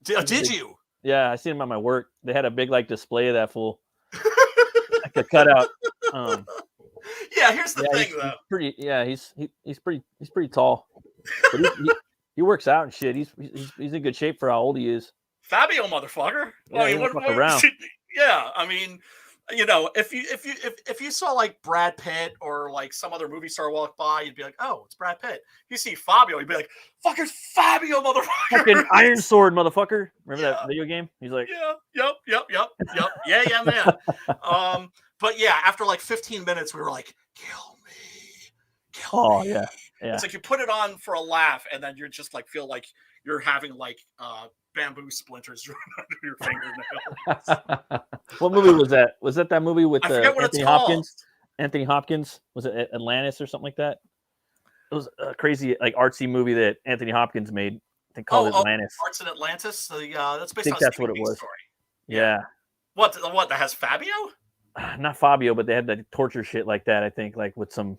Speaker 3: Did you?
Speaker 2: Yeah, I seen him at my work. They had a big like display of that fool, like a cutout.
Speaker 3: Yeah, here's the thing, though.
Speaker 2: He's pretty tall, but he works out and shit. He's in good shape for how old he is.
Speaker 3: Fabio motherfucker.
Speaker 2: Yeah, I mean, around.
Speaker 3: Yeah, I mean, if you saw like Brad Pitt or like some other movie star walk by, you'd be like, oh, it's Brad Pitt. If you see Fabio, you'd be like, fucking Fabio, motherfucker.
Speaker 2: Fucking Iron Sword, motherfucker. Remember that video game? He's like,
Speaker 3: yep. Yeah, man. But yeah, after like 15 minutes, we were like, kill me.
Speaker 2: Oh yeah.
Speaker 3: It's like you put it on for a laugh, and then you're just like feel like you're having like bamboo splinters under your fingernails.
Speaker 2: What movie was that? Was that movie with
Speaker 3: Anthony
Speaker 2: Hopkins? Anthony Hopkins? Was it Atlantis or something like that? It was a crazy like artsy movie that Anthony Hopkins made. I think called Atlantis.
Speaker 3: Arts in Atlantis. That's based on
Speaker 2: that's what it was.
Speaker 3: Story.
Speaker 2: Yeah.
Speaker 3: What that has Fabio?
Speaker 2: Not Fabio, but they had that torture shit like that. I think like with some.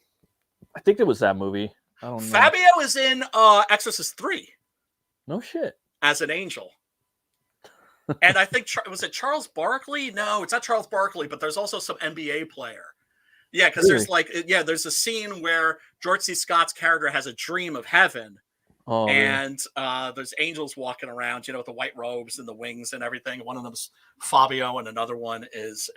Speaker 2: I think it was that movie. I don't know.
Speaker 3: Fabio is in Exorcist 3.
Speaker 2: No shit.
Speaker 3: As an angel. And I think, was it Charles Barkley? No, it's not Charles Barkley, but there's also some NBA player. Yeah, because there's a scene where George C. Scott's character has a dream of heaven.
Speaker 2: Oh,
Speaker 3: and there's angels walking around, with the white robes and the wings and everything. One of them's Fabio, and another one is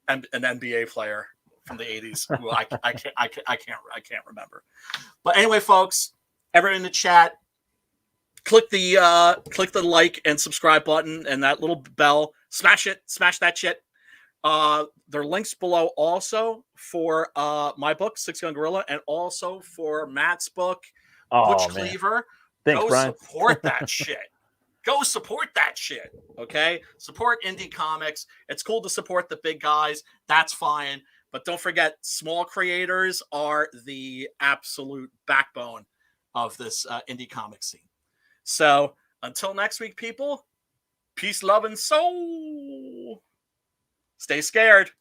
Speaker 3: an NBA player from the 80s who I can't remember. But anyway, folks, everyone in the chat,
Speaker 1: click the like and subscribe button and that little bell. Smash that shit. There are links below also for my book, Six Gun Gorilla, and also for Matt's book, Butch Cleaver.
Speaker 2: Thanks, Brian.
Speaker 1: Support that shit. Go support that shit. Okay? Support indie comics. It's cool to support the big guys. That's fine. But don't forget, small creators are the absolute backbone of this indie comic scene. So until next week, people, peace, love, and soul. Stay scared.